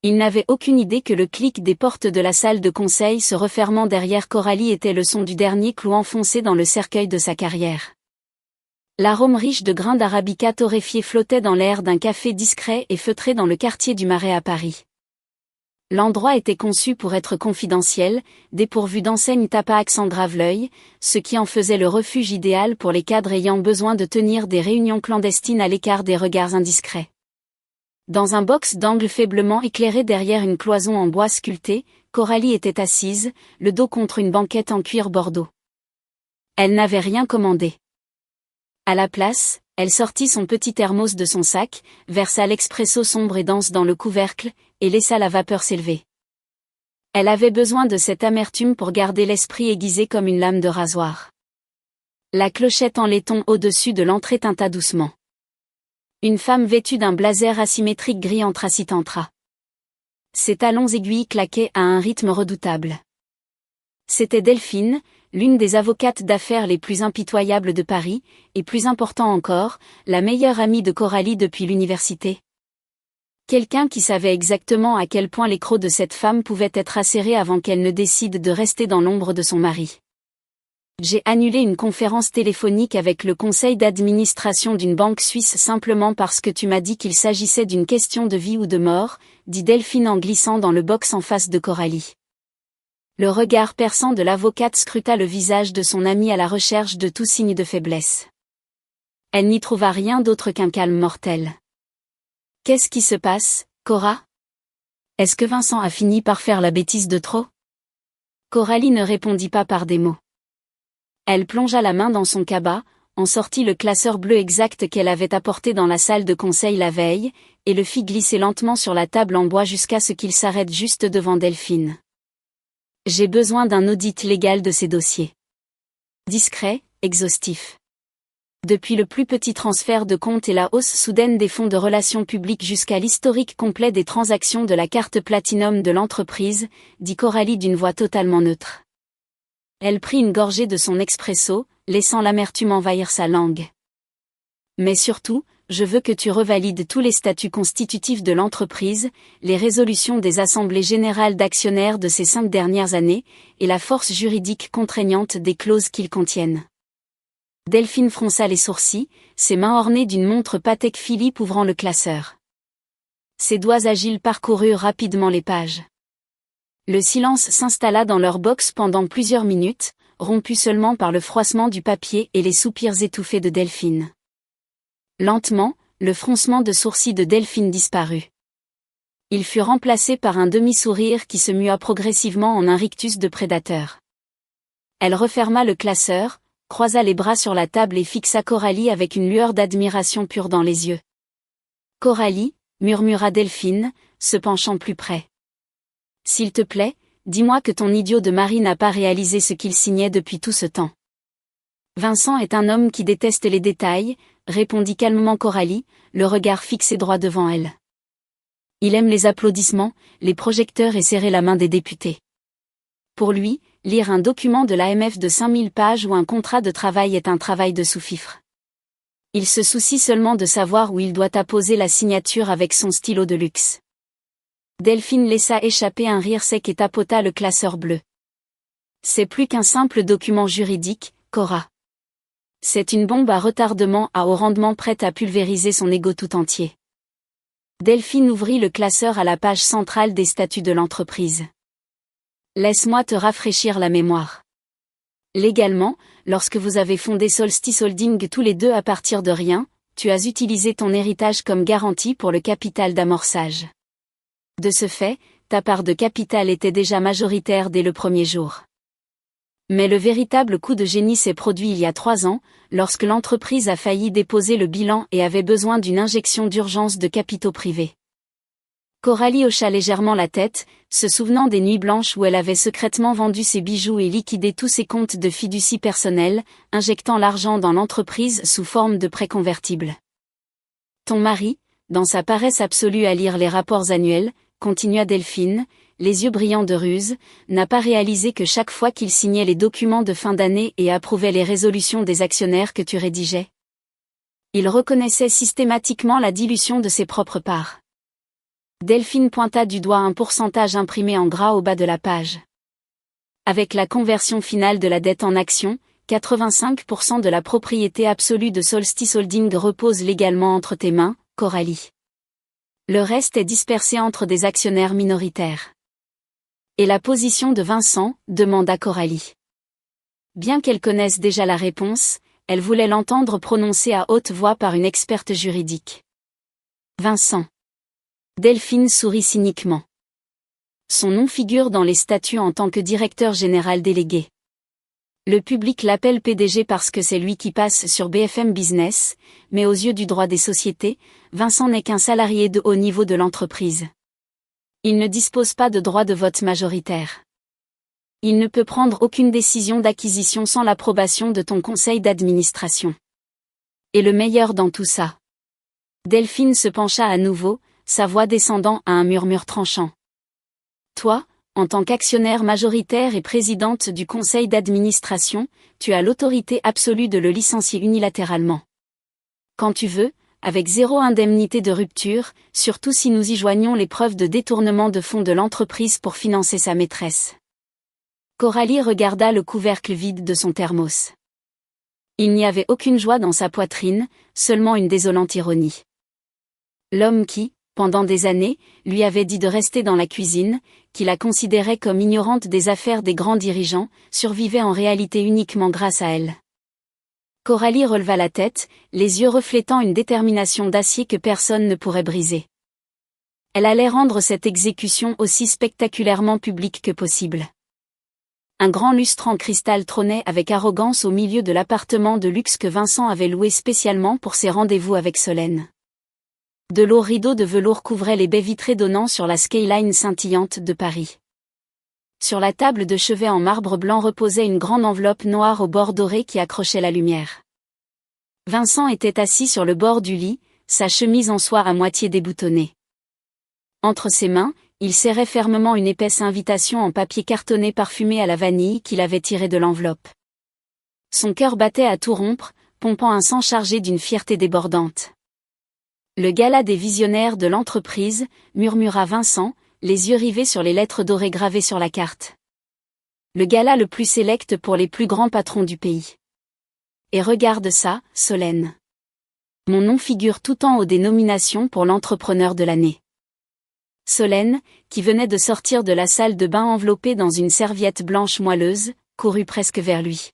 Il n'avait aucune idée que le clic des portes de la salle de conseil se refermant derrière Coralie était le son du dernier clou enfoncé dans le cercueil de sa carrière. L'arôme riche de grains d'arabica torréfiés flottait dans l'air d'un café discret et feutré dans le quartier du Marais à Paris. L'endroit était conçu pour être confidentiel, dépourvu d'enseignes tapas accent grave l'œil, ce qui en faisait le refuge idéal pour les cadres ayant besoin de tenir des réunions clandestines à l'écart des regards indiscrets. Dans un box d'angle faiblement éclairé derrière une cloison en bois sculpté, Coralie était assise, le dos contre une banquette en cuir bordeaux. Elle n'avait rien commandé. À la place, elle sortit son petit thermos de son sac, versa l'expresso sombre et dense dans le couvercle, et laissa la vapeur s'élever. Elle avait besoin de cette amertume pour garder l'esprit aiguisé comme une lame de rasoir. La clochette en laiton au-dessus de l'entrée tinta doucement. Une femme vêtue d'un blazer asymétrique gris anthracite entra. Ses talons aiguilles claquaient à un rythme redoutable. C'était Delphine, l'une des avocates d'affaires les plus impitoyables de Paris, et plus important encore, la meilleure amie de Coralie depuis l'université. Quelqu'un qui savait exactement à quel point les crocs de cette femme pouvaient être acérés avant qu'elle ne décide de rester dans l'ombre de son mari. J'ai annulé une conférence téléphonique avec le conseil d'administration d'une banque suisse simplement parce que tu m'as dit qu'il s'agissait d'une question de vie ou de mort, dit Delphine en glissant dans le box en face de Coralie. Le regard perçant de l'avocate scruta le visage de son amie à la recherche de tout signe de faiblesse. Elle n'y trouva rien d'autre qu'un calme mortel. « Qu'est-ce qui se passe, Cora ? Est-ce que Vincent a fini par faire la bêtise de trop ?» Coralie ne répondit pas par des mots. Elle plongea la main dans son cabas, en sortit le classeur bleu exact qu'elle avait apporté dans la salle de conseil la veille, et le fit glisser lentement sur la table en bois jusqu'à ce qu'il s'arrête juste devant Delphine. « J'ai besoin d'un audit légal de ces dossiers. Discret, exhaustif. Depuis le plus petit transfert de compte et la hausse soudaine des fonds de relations publiques jusqu'à l'historique complet des transactions de la carte Platinum de l'entreprise, dit Coralie d'une voix totalement neutre. Elle prit une gorgée de son expresso, laissant l'amertume envahir sa langue. Mais surtout, je veux que tu revalides tous les statuts constitutifs de l'entreprise, les résolutions des assemblées générales d'actionnaires de ces 5 dernières années, et la force juridique contraignante des clauses qu'ils contiennent. Delphine fronça les sourcils, ses mains ornées d'une montre Patek Philippe ouvrant le classeur. Ses doigts agiles parcoururent rapidement les pages. Le silence s'installa dans leur box pendant plusieurs minutes, rompu seulement par le froissement du papier et les soupirs étouffés de Delphine. Lentement, le froncement de sourcils de Delphine disparut. Il fut remplacé par un demi-sourire qui se mua progressivement en un rictus de prédateur. Elle referma le classeur, croisa les bras sur la table et fixa Coralie avec une lueur d'admiration pure dans les yeux. « Coralie, » murmura Delphine, se penchant plus près. « S'il te plaît, dis-moi que ton idiot de mari n'a pas réalisé ce qu'il signait depuis tout ce temps. » « Vincent est un homme qui déteste les détails, » répondit calmement Coralie, le regard fixé droit devant elle. « Il aime les applaudissements, les projecteurs et serrer la main des députés. Pour lui, lire un document de l'AMF de 5000 pages ou un contrat de travail est un travail de sous-fifre. Il se soucie seulement de savoir où il doit apposer la signature avec son stylo de luxe. » Delphine laissa échapper un rire sec et tapota le classeur bleu. « C'est plus qu'un simple document juridique, Cora. C'est une bombe à retardement à haut rendement prête à pulvériser son ego tout entier. » Delphine ouvrit le classeur à la page centrale des statuts de l'entreprise. « Laisse-moi te rafraîchir la mémoire. Légalement, lorsque vous avez fondé Solstice Holding tous les deux à partir de rien, tu as utilisé ton héritage comme garantie pour le capital d'amorçage. De ce fait, ta part de capital était déjà majoritaire dès le premier jour. Mais le véritable coup de génie s'est produit il y a 3 ans, lorsque l'entreprise a failli déposer le bilan et avait besoin d'une injection d'urgence de capitaux privés. » Coralie hocha légèrement la tête, se souvenant des nuits blanches où elle avait secrètement vendu ses bijoux et liquidé tous ses comptes de fiducie personnelle, injectant l'argent dans l'entreprise sous forme de prêts convertibles. « Ton mari, dans sa paresse absolue à lire les rapports annuels, » continua Delphine, les yeux brillants de ruse, n'a pas réalisé que chaque fois qu'il signait les documents de fin d'année et approuvait les résolutions des actionnaires que tu rédigeais, il reconnaissait systématiquement la dilution de ses propres parts. Delphine pointa du doigt un pourcentage imprimé en gras au bas de la page. Avec la conversion finale de la dette en actions, 85% de la propriété absolue de Solstice Holding repose légalement entre tes mains, Coralie. Le reste est dispersé entre des actionnaires minoritaires. « Et la position de Vincent ?» demanda Coralie. Bien qu'elle connaisse déjà la réponse, elle voulait l'entendre prononcer à haute voix par une experte juridique. « Vincent. » Delphine sourit cyniquement. Son nom figure dans les statuts en tant que directeur général délégué. Le public l'appelle PDG parce que c'est lui qui passe sur BFM Business, mais aux yeux du droit des sociétés, Vincent n'est qu'un salarié de haut niveau de l'entreprise. Il ne dispose pas de droit de vote majoritaire. Il ne peut prendre aucune décision d'acquisition sans l'approbation de ton conseil d'administration. Et le meilleur dans tout ça. Delphine se pencha à nouveau, sa voix descendant à un murmure tranchant. Toi, en tant qu'actionnaire majoritaire et présidente du conseil d'administration, tu as l'autorité absolue de le licencier unilatéralement. Quand tu veux, avec 0 indemnité de rupture, surtout si nous y joignons les preuves de détournement de fonds de l'entreprise pour financer sa maîtresse. Coralie regarda le couvercle vide de son thermos. Il n'y avait aucune joie dans sa poitrine, seulement une désolante ironie. L'homme qui, pendant des années, lui avait dit de rester dans la cuisine, qui la considérait comme ignorante des affaires des grands dirigeants, survivait en réalité uniquement grâce à elle. Coralie releva la tête, les yeux reflétant une détermination d'acier que personne ne pourrait briser. Elle allait rendre cette exécution aussi spectaculairement publique que possible. Un grand lustre en cristal trônait avec arrogance au milieu de l'appartement de luxe que Vincent avait loué spécialement pour ses rendez-vous avec Solène. De lourds rideaux de velours couvraient les baies vitrées donnant sur la skyline scintillante de Paris. Sur la table de chevet en marbre blanc reposait une grande enveloppe noire au bord doré qui accrochait la lumière. Vincent était assis sur le bord du lit, sa chemise en soie à moitié déboutonnée. Entre ses mains, il serrait fermement une épaisse invitation en papier cartonné parfumé à la vanille qu'il avait tirée de l'enveloppe. Son cœur battait à tout rompre, pompant un sang chargé d'une fierté débordante. Le gala des visionnaires de l'entreprise, murmura Vincent, les yeux rivés sur les lettres dorées gravées sur la carte. Le gala le plus sélect pour les plus grands patrons du pays. Et regarde ça, Solène. Mon nom figure tout en haut des nominations pour l'entrepreneur de l'année. Solène, qui venait de sortir de la salle de bain enveloppée dans une serviette blanche moelleuse, courut presque vers lui.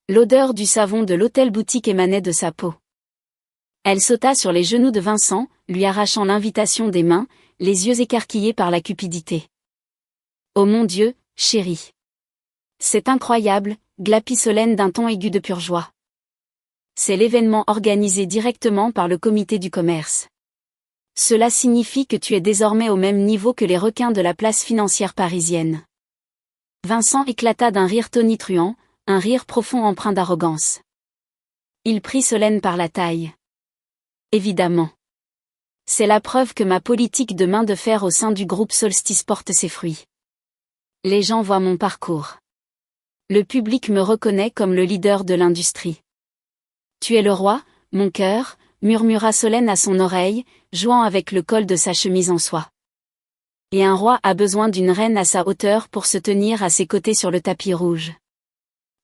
L'odeur du savon de l'hôtel-boutique émanait de sa peau. Elle sauta sur les genoux de Vincent, lui arrachant l'invitation des mains, les yeux écarquillés par la cupidité. « Oh mon Dieu, chérie. C'est incroyable », glapit Solène d'un ton aigu de pure joie. C'est l'événement organisé directement par le comité du commerce. Cela signifie que tu es désormais au même niveau que les requins de la place financière parisienne. Vincent éclata d'un rire tonitruant, un rire profond empreint d'arrogance. Il prit Solène par la taille. Évidemment. C'est la preuve que ma politique de main de fer au sein du groupe Solstice porte ses fruits. Les gens voient mon parcours. Le public me reconnaît comme le leader de l'industrie. Tu es le roi, mon cœur, murmura Solène à son oreille, jouant avec le col de sa chemise en soie. Et un roi a besoin d'une reine à sa hauteur pour se tenir à ses côtés sur le tapis rouge.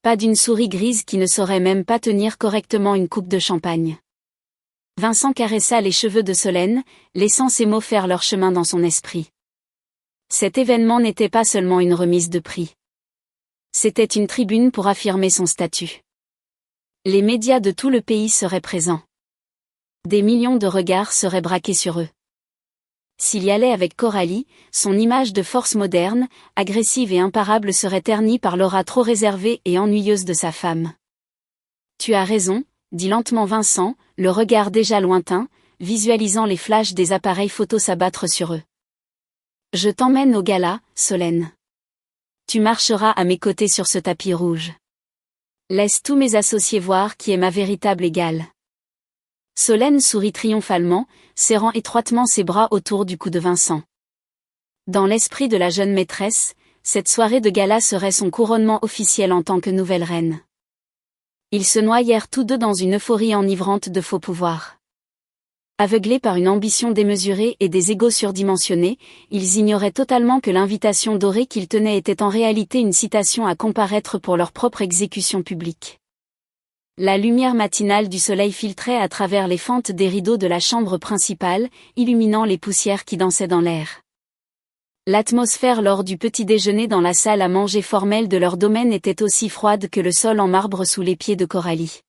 Pas d'une souris grise qui ne saurait même pas tenir correctement une coupe de champagne. Vincent caressa les cheveux de Solène, laissant ces mots faire leur chemin dans son esprit. Cet événement n'était pas seulement une remise de prix. C'était une tribune pour affirmer son statut. Les médias de tout le pays seraient présents. Des millions de regards seraient braqués sur eux. S'il y allait avec Coralie, son image de force moderne, agressive et imparable serait ternie par l'aura trop réservée et ennuyeuse de sa femme. Tu as raison, dit lentement Vincent, le regard déjà lointain, visualisant les flashs des appareils photo s'abattre sur eux. Je t'emmène au gala, Solène. Tu marcheras à mes côtés sur ce tapis rouge. Laisse tous mes associés voir qui est ma véritable égale. Solène sourit triomphalement, serrant étroitement ses bras autour du cou de Vincent. Dans l'esprit de la jeune maîtresse, cette soirée de gala serait son couronnement officiel en tant que nouvelle reine. Ils se noyèrent tous deux dans une euphorie enivrante de faux pouvoir. Aveuglés par une ambition démesurée et des égos surdimensionnés, ils ignoraient totalement que l'invitation dorée qu'ils tenaient était en réalité une citation à comparaître pour leur propre exécution publique. La lumière matinale du soleil filtrait à travers les fentes des rideaux de la chambre principale, illuminant les poussières qui dansaient dans l'air. L'atmosphère lors du petit déjeuner dans la salle à manger formelle de leur domaine était aussi froide que le sol en marbre sous les pieds de Coralie.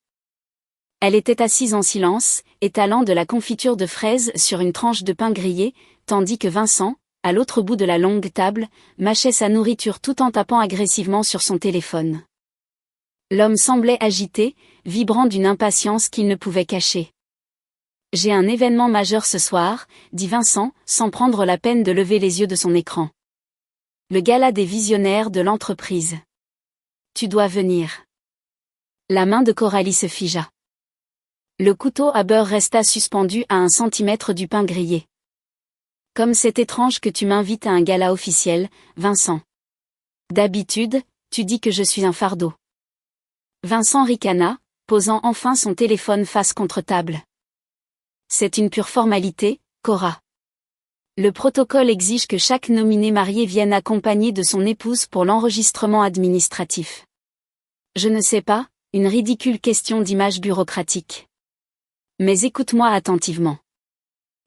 Elle était assise en silence, étalant de la confiture de fraises sur une tranche de pain grillé, tandis que Vincent, à l'autre bout de la longue table, mâchait sa nourriture tout en tapant agressivement sur son téléphone. L'homme semblait agité, vibrant d'une impatience qu'il ne pouvait cacher. « J'ai un événement majeur ce soir », dit Vincent, sans prendre la peine de lever les yeux de son écran. « Le gala des visionnaires de l'entreprise. Tu dois venir. » La main de Coralie se figea. Le couteau à beurre resta suspendu à 1 centimètre du pain grillé. Comme c'est étrange que tu m'invites à un gala officiel, Vincent. D'habitude, tu dis que je suis un fardeau. Vincent ricana, posant enfin son téléphone face contre table. C'est une pure formalité, Cora. Le protocole exige que chaque nominé marié vienne accompagné de son épouse pour l'enregistrement administratif. Je ne sais pas, une ridicule question d'image bureaucratique. Mais écoute-moi attentivement.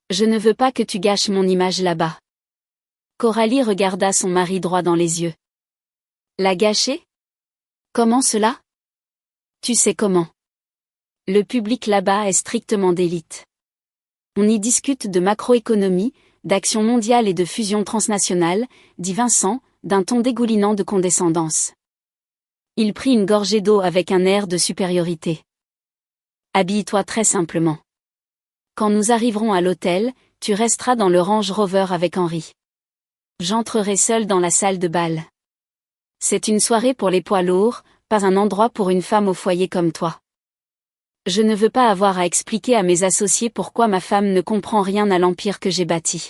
Je ne veux pas que tu gâches mon image là-bas. Coralie regarda son mari droit dans les yeux. La gâcher? Comment cela? Tu sais comment. Le public là-bas est strictement d'élite. On y discute de macroéconomie, d'action mondiale et de fusion transnationale, dit Vincent, d'un ton dégoulinant de condescendance. Il prit une gorgée d'eau avec un air de supériorité. Habille-toi très simplement. Quand nous arriverons à l'hôtel, tu resteras dans le Range Rover avec Henri. J'entrerai seul dans la salle de bal. C'est une soirée pour les poids lourds, pas un endroit pour une femme au foyer comme toi. Je ne veux pas avoir à expliquer à mes associés pourquoi ma femme ne comprend rien à l'empire que j'ai bâti.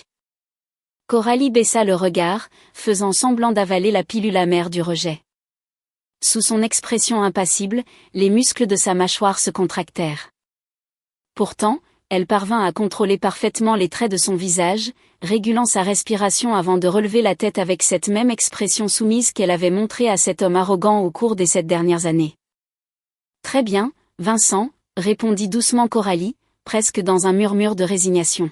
Coralie baissa le regard, faisant semblant d'avaler la pilule amère du rejet. Sous son expression impassible, les muscles de sa mâchoire se contractèrent. Pourtant, elle parvint à contrôler parfaitement les traits de son visage, régulant sa respiration avant de relever la tête avec cette même expression soumise qu'elle avait montrée à cet homme arrogant au cours des 7 dernières années. Très bien, Vincent, répondit doucement Coralie, presque dans un murmure de résignation.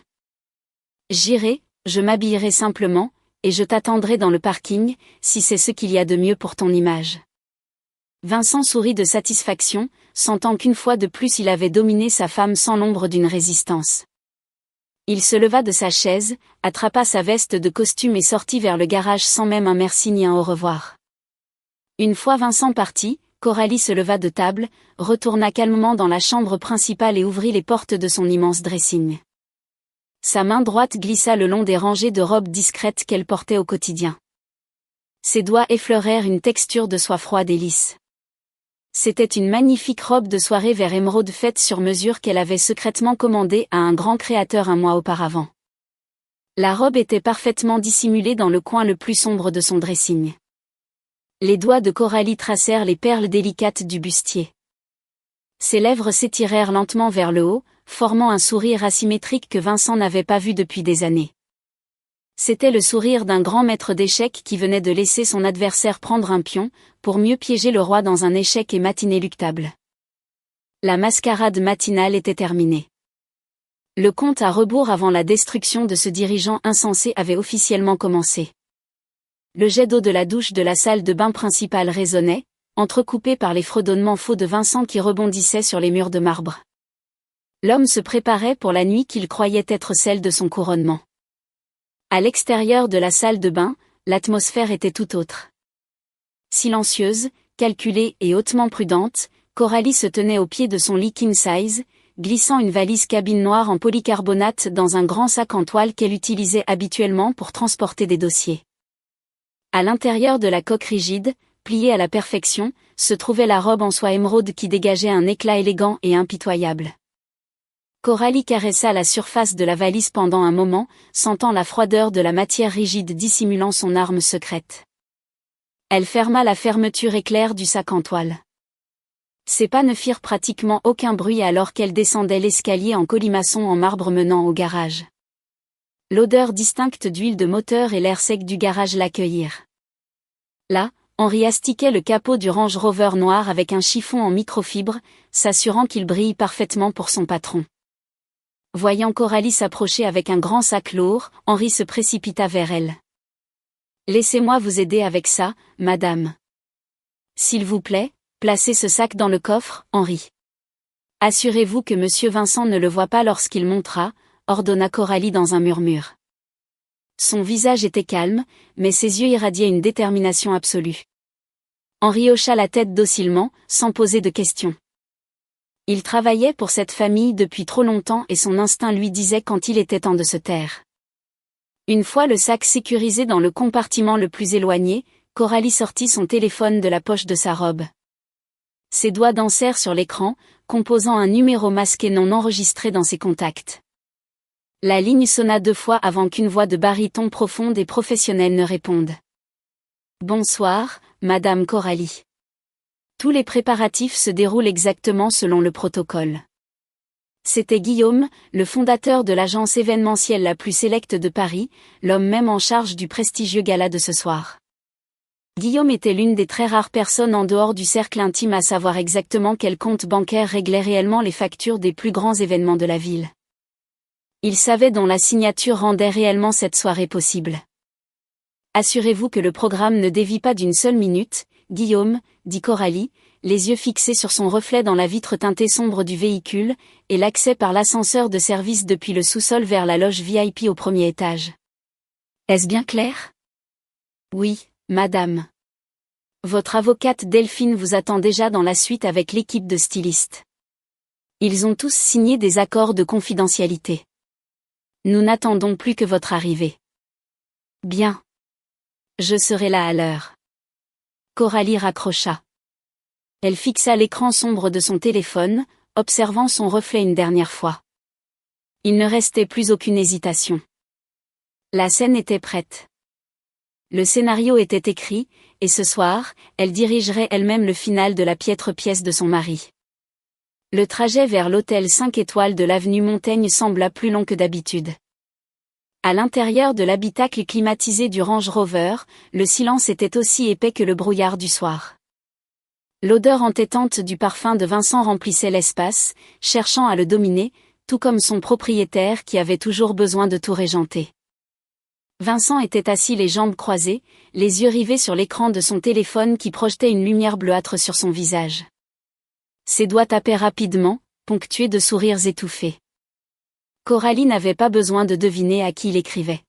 J'irai, je m'habillerai simplement, et je t'attendrai dans le parking, si c'est ce qu'il y a de mieux pour ton image. Vincent sourit de satisfaction, sentant qu'une fois de plus il avait dominé sa femme sans l'ombre d'une résistance. Il se leva de sa chaise, attrapa sa veste de costume et sortit vers le garage sans même un merci ni un au revoir. Une fois Vincent parti, Coralie se leva de table, retourna calmement dans la chambre principale et ouvrit les portes de son immense dressing. Sa main droite glissa le long des rangées de robes discrètes qu'elle portait au quotidien. Ses doigts effleurèrent une texture de soie froide et lisse. C'était une magnifique robe de soirée vert émeraude faite sur mesure qu'elle avait secrètement commandée à un grand créateur un mois auparavant. La robe était parfaitement dissimulée dans le coin le plus sombre de son dressing. Les doigts de Coralie tracèrent les perles délicates du bustier. Ses lèvres s'étirèrent lentement vers le haut, formant un sourire asymétrique que Vincent n'avait pas vu depuis des années. C'était le sourire d'un grand maître d'échecs qui venait de laisser son adversaire prendre un pion, pour mieux piéger le roi dans un échec et mat inéluctable. La mascarade matinale était terminée. Le compte à rebours avant la destruction de ce dirigeant insensé avait officiellement commencé. Le jet d'eau de la douche de la salle de bain principale résonnait, entrecoupé par les fredonnements faux de Vincent qui rebondissaient sur les murs de marbre. L'homme se préparait pour la nuit qu'il croyait être celle de son couronnement. À l'extérieur de la salle de bain, l'atmosphère était tout autre. Silencieuse, calculée et hautement prudente, Coralie se tenait au pied de son lit king size, glissant une valise cabine noire en polycarbonate dans un grand sac en toile qu'elle utilisait habituellement pour transporter des dossiers. À l'intérieur de la coque rigide, pliée à la perfection, se trouvait la robe en soie émeraude qui dégageait un éclat élégant et impitoyable. Coralie caressa la surface de la valise pendant un moment, sentant la froideur de la matière rigide dissimulant son arme secrète. Elle ferma la fermeture éclair du sac en toile. Ses pas ne firent pratiquement aucun bruit alors qu'elle descendait l'escalier en colimaçon en marbre menant au garage. L'odeur distincte d'huile de moteur et l'air sec du garage l'accueillirent. Là, Henri astiquait le capot du Range Rover noir avec un chiffon en microfibre, s'assurant qu'il brille parfaitement pour son patron. Voyant Coralie s'approcher avec un grand sac lourd, Henri se précipita vers elle. « Laissez-moi vous aider avec ça, madame. »« S'il vous plaît, placez ce sac dans le coffre, Henri. »« Assurez-vous que monsieur Vincent ne le voit pas lorsqu'il montera, » ordonna Coralie dans un murmure. Son visage était calme, mais ses yeux irradiaient une détermination absolue. Henri hocha la tête docilement, sans poser de questions. Il travaillait pour cette famille depuis trop longtemps et son instinct lui disait quand il était temps de se taire. Une fois le sac sécurisé dans le compartiment le plus éloigné, Coralie sortit son téléphone de la poche de sa robe. Ses doigts dansèrent sur l'écran, composant un numéro masqué non enregistré dans ses contacts. La ligne sonna 2 fois avant qu'une voix de baryton profonde et professionnelle ne réponde. Bonsoir, Madame Coralie. Tous les préparatifs se déroulent exactement selon le protocole. C'était Guillaume, le fondateur de l'agence événementielle la plus sélecte de Paris, l'homme même en charge du prestigieux gala de ce soir. Guillaume était l'une des très rares personnes en dehors du cercle intime à savoir exactement quel compte bancaire réglait réellement les factures des plus grands événements de la ville. Il savait dont la signature rendait réellement cette soirée possible. Assurez-vous que le programme ne dévie pas d'une seule minute, Guillaume, dit Coralie, les yeux fixés sur son reflet dans la vitre teintée sombre du véhicule, et l'accès par l'ascenseur de service depuis le sous-sol vers la loge VIP au premier étage. Est-ce bien clair? Oui, madame. Votre avocate Delphine vous attend déjà dans la suite avec l'équipe de stylistes. Ils ont tous signé des accords de confidentialité. Nous n'attendons plus que votre arrivée. Bien. Je serai là à l'heure. Coralie raccrocha. Elle fixa l'écran sombre de son téléphone, observant son reflet une dernière fois. Il ne restait plus aucune hésitation. La scène était prête. Le scénario était écrit, et ce soir, elle dirigerait elle-même le final de la piètre pièce de son mari. Le trajet vers l'hôtel 5 étoiles de l'avenue Montaigne sembla plus long que d'habitude. À l'intérieur de l'habitacle climatisé du Range Rover, le silence était aussi épais que le brouillard du soir. L'odeur entêtante du parfum de Vincent remplissait l'espace, cherchant à le dominer, tout comme son propriétaire qui avait toujours besoin de tout régenter. Vincent était assis les jambes croisées, les yeux rivés sur l'écran de son téléphone qui projetait une lumière bleuâtre sur son visage. Ses doigts tapaient rapidement, ponctués de sourires étouffés. Coralie n'avait pas besoin de deviner à qui il écrivait.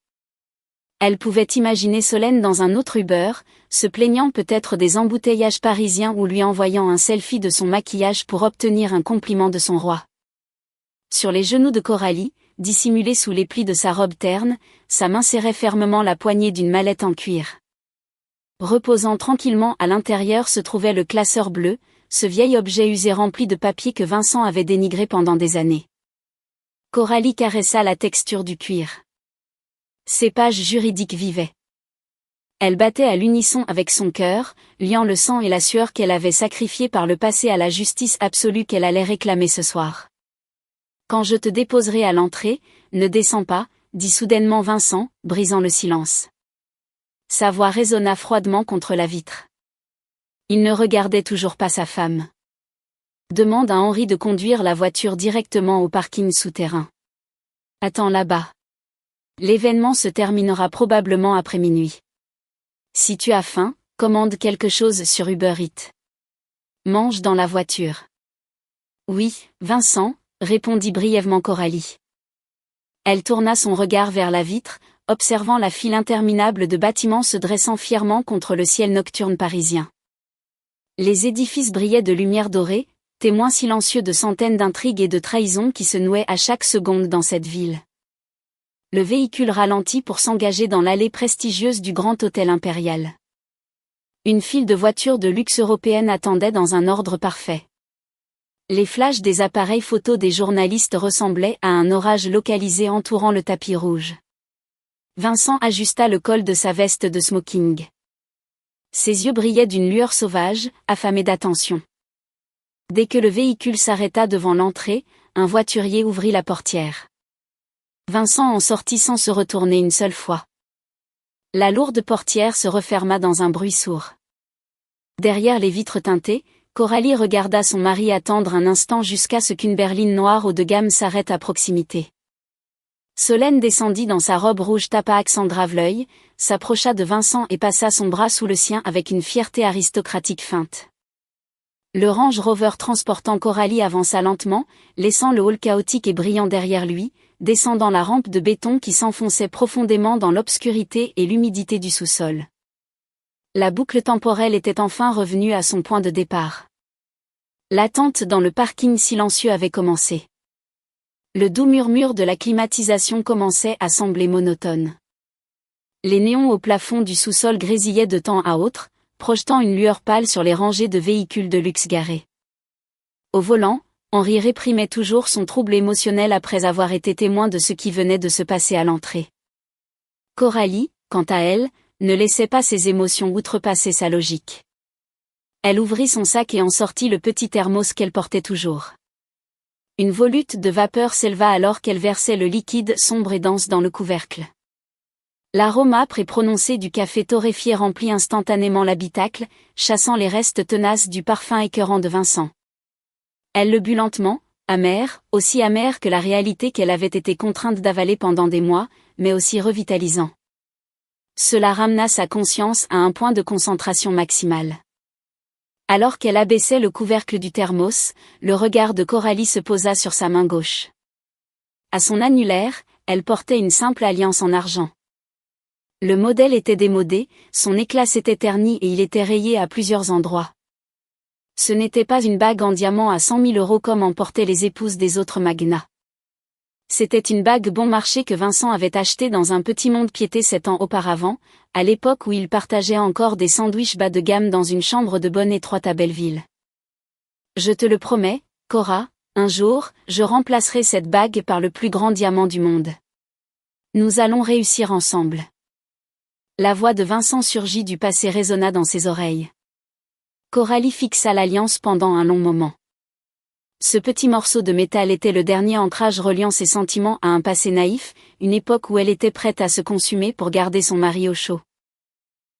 Elle pouvait imaginer Solène dans un autre Uber, se plaignant peut-être des embouteillages parisiens ou lui envoyant un selfie de son maquillage pour obtenir un compliment de son roi. Sur les genoux de Coralie, dissimulée sous les plis de sa robe terne, sa main serrait fermement la poignée d'une mallette en cuir. Reposant tranquillement à l'intérieur se trouvait le classeur bleu, ce vieil objet usé rempli de papier que Vincent avait dénigré pendant des années. Coralie caressa la texture du cuir. Ses pages juridiques vivaient. Elle battait à l'unisson avec son cœur, liant le sang et la sueur qu'elle avait sacrifiés par le passé à la justice absolue qu'elle allait réclamer ce soir. Quand je te déposerai à l'entrée, ne descends pas, dit soudainement Vincent, brisant le silence. Sa voix résonna froidement contre la vitre. Il ne regardait toujours pas sa femme. Demande à Henri de conduire la voiture directement au parking souterrain. Attends là-bas. L'événement se terminera probablement après minuit. Si tu as faim, commande quelque chose sur Uber Eats. Mange dans la voiture. Oui, Vincent, répondit brièvement Coralie. Elle tourna son regard vers la vitre, observant la file interminable de bâtiments se dressant fièrement contre le ciel nocturne parisien. Les édifices brillaient de lumière dorée, témoins silencieux de centaines d'intrigues et de trahisons qui se nouaient à chaque seconde dans cette ville. Le véhicule ralentit pour s'engager dans l'allée prestigieuse du Grand Hôtel Impérial. Une file de voitures de luxe européennes attendait dans un ordre parfait. Les flashs des appareils photos des journalistes ressemblaient à un orage localisé entourant le tapis rouge. Vincent ajusta le col de sa veste de smoking. Ses yeux brillaient d'une lueur sauvage, affamés d'attention. Dès que le véhicule s'arrêta devant l'entrée, un voiturier ouvrit la portière. Vincent en sortit sans se retourner une seule fois. La lourde portière se referma dans un bruit sourd. Derrière les vitres teintées, Coralie regarda son mari attendre un instant jusqu'à ce qu'une berline noire haut de gamme s'arrête à proximité. Solène descendit dans sa robe rouge tapac sans grave l'œil, s'approcha de Vincent et passa son bras sous le sien avec une fierté aristocratique feinte. Le Range Rover transportant Coralie avança lentement, laissant le hall chaotique et brillant derrière lui, descendant la rampe de béton qui s'enfonçait profondément dans l'obscurité et l'humidité du sous-sol. La boucle temporelle était enfin revenue à son point de départ. L'attente dans le parking silencieux avait commencé. Le doux murmure de la climatisation commençait à sembler monotone. Les néons au plafond du sous-sol grésillaient de temps à autre, projetant une lueur pâle sur les rangées de véhicules de luxe garés. Au volant, Henri réprimait toujours son trouble émotionnel après avoir été témoin de ce qui venait de se passer à l'entrée. Coralie, quant à elle, ne laissait pas ses émotions outrepasser sa logique. Elle ouvrit son sac et en sortit le petit thermos qu'elle portait toujours. Une volute de vapeur s'éleva alors qu'elle versait le liquide sombre et dense dans le couvercle. L'arôme âpre et prononcé du café torréfié remplit instantanément l'habitacle, chassant les restes tenaces du parfum écœurant de Vincent. Elle le but lentement, amer, aussi amer que la réalité qu'elle avait été contrainte d'avaler pendant des mois, mais aussi revitalisant. Cela ramena sa conscience à un point de concentration maximale. Alors qu'elle abaissait le couvercle du thermos, le regard de Coralie se posa sur sa main gauche. À son annulaire, elle portait une simple alliance en argent. Le modèle était démodé, son éclat s'était terni et il était rayé à plusieurs endroits. Ce n'était pas une bague en diamant à 100 000 € comme en portaient les épouses des autres magnats. C'était une bague bon marché que Vincent avait achetée dans un petit mont-de-piété 7 ans auparavant, à l'époque où il partageait encore des sandwichs bas de gamme dans une chambre de bonne étroite à Belleville. Je te le promets, Cora, un jour, je remplacerai cette bague par le plus grand diamant du monde. Nous allons réussir ensemble. La voix de Vincent surgit du passé résonna dans ses oreilles. Coralie fixa l'alliance pendant un long moment. Ce petit morceau de métal était le dernier ancrage reliant ses sentiments à un passé naïf, une époque où elle était prête à se consumer pour garder son mari au chaud.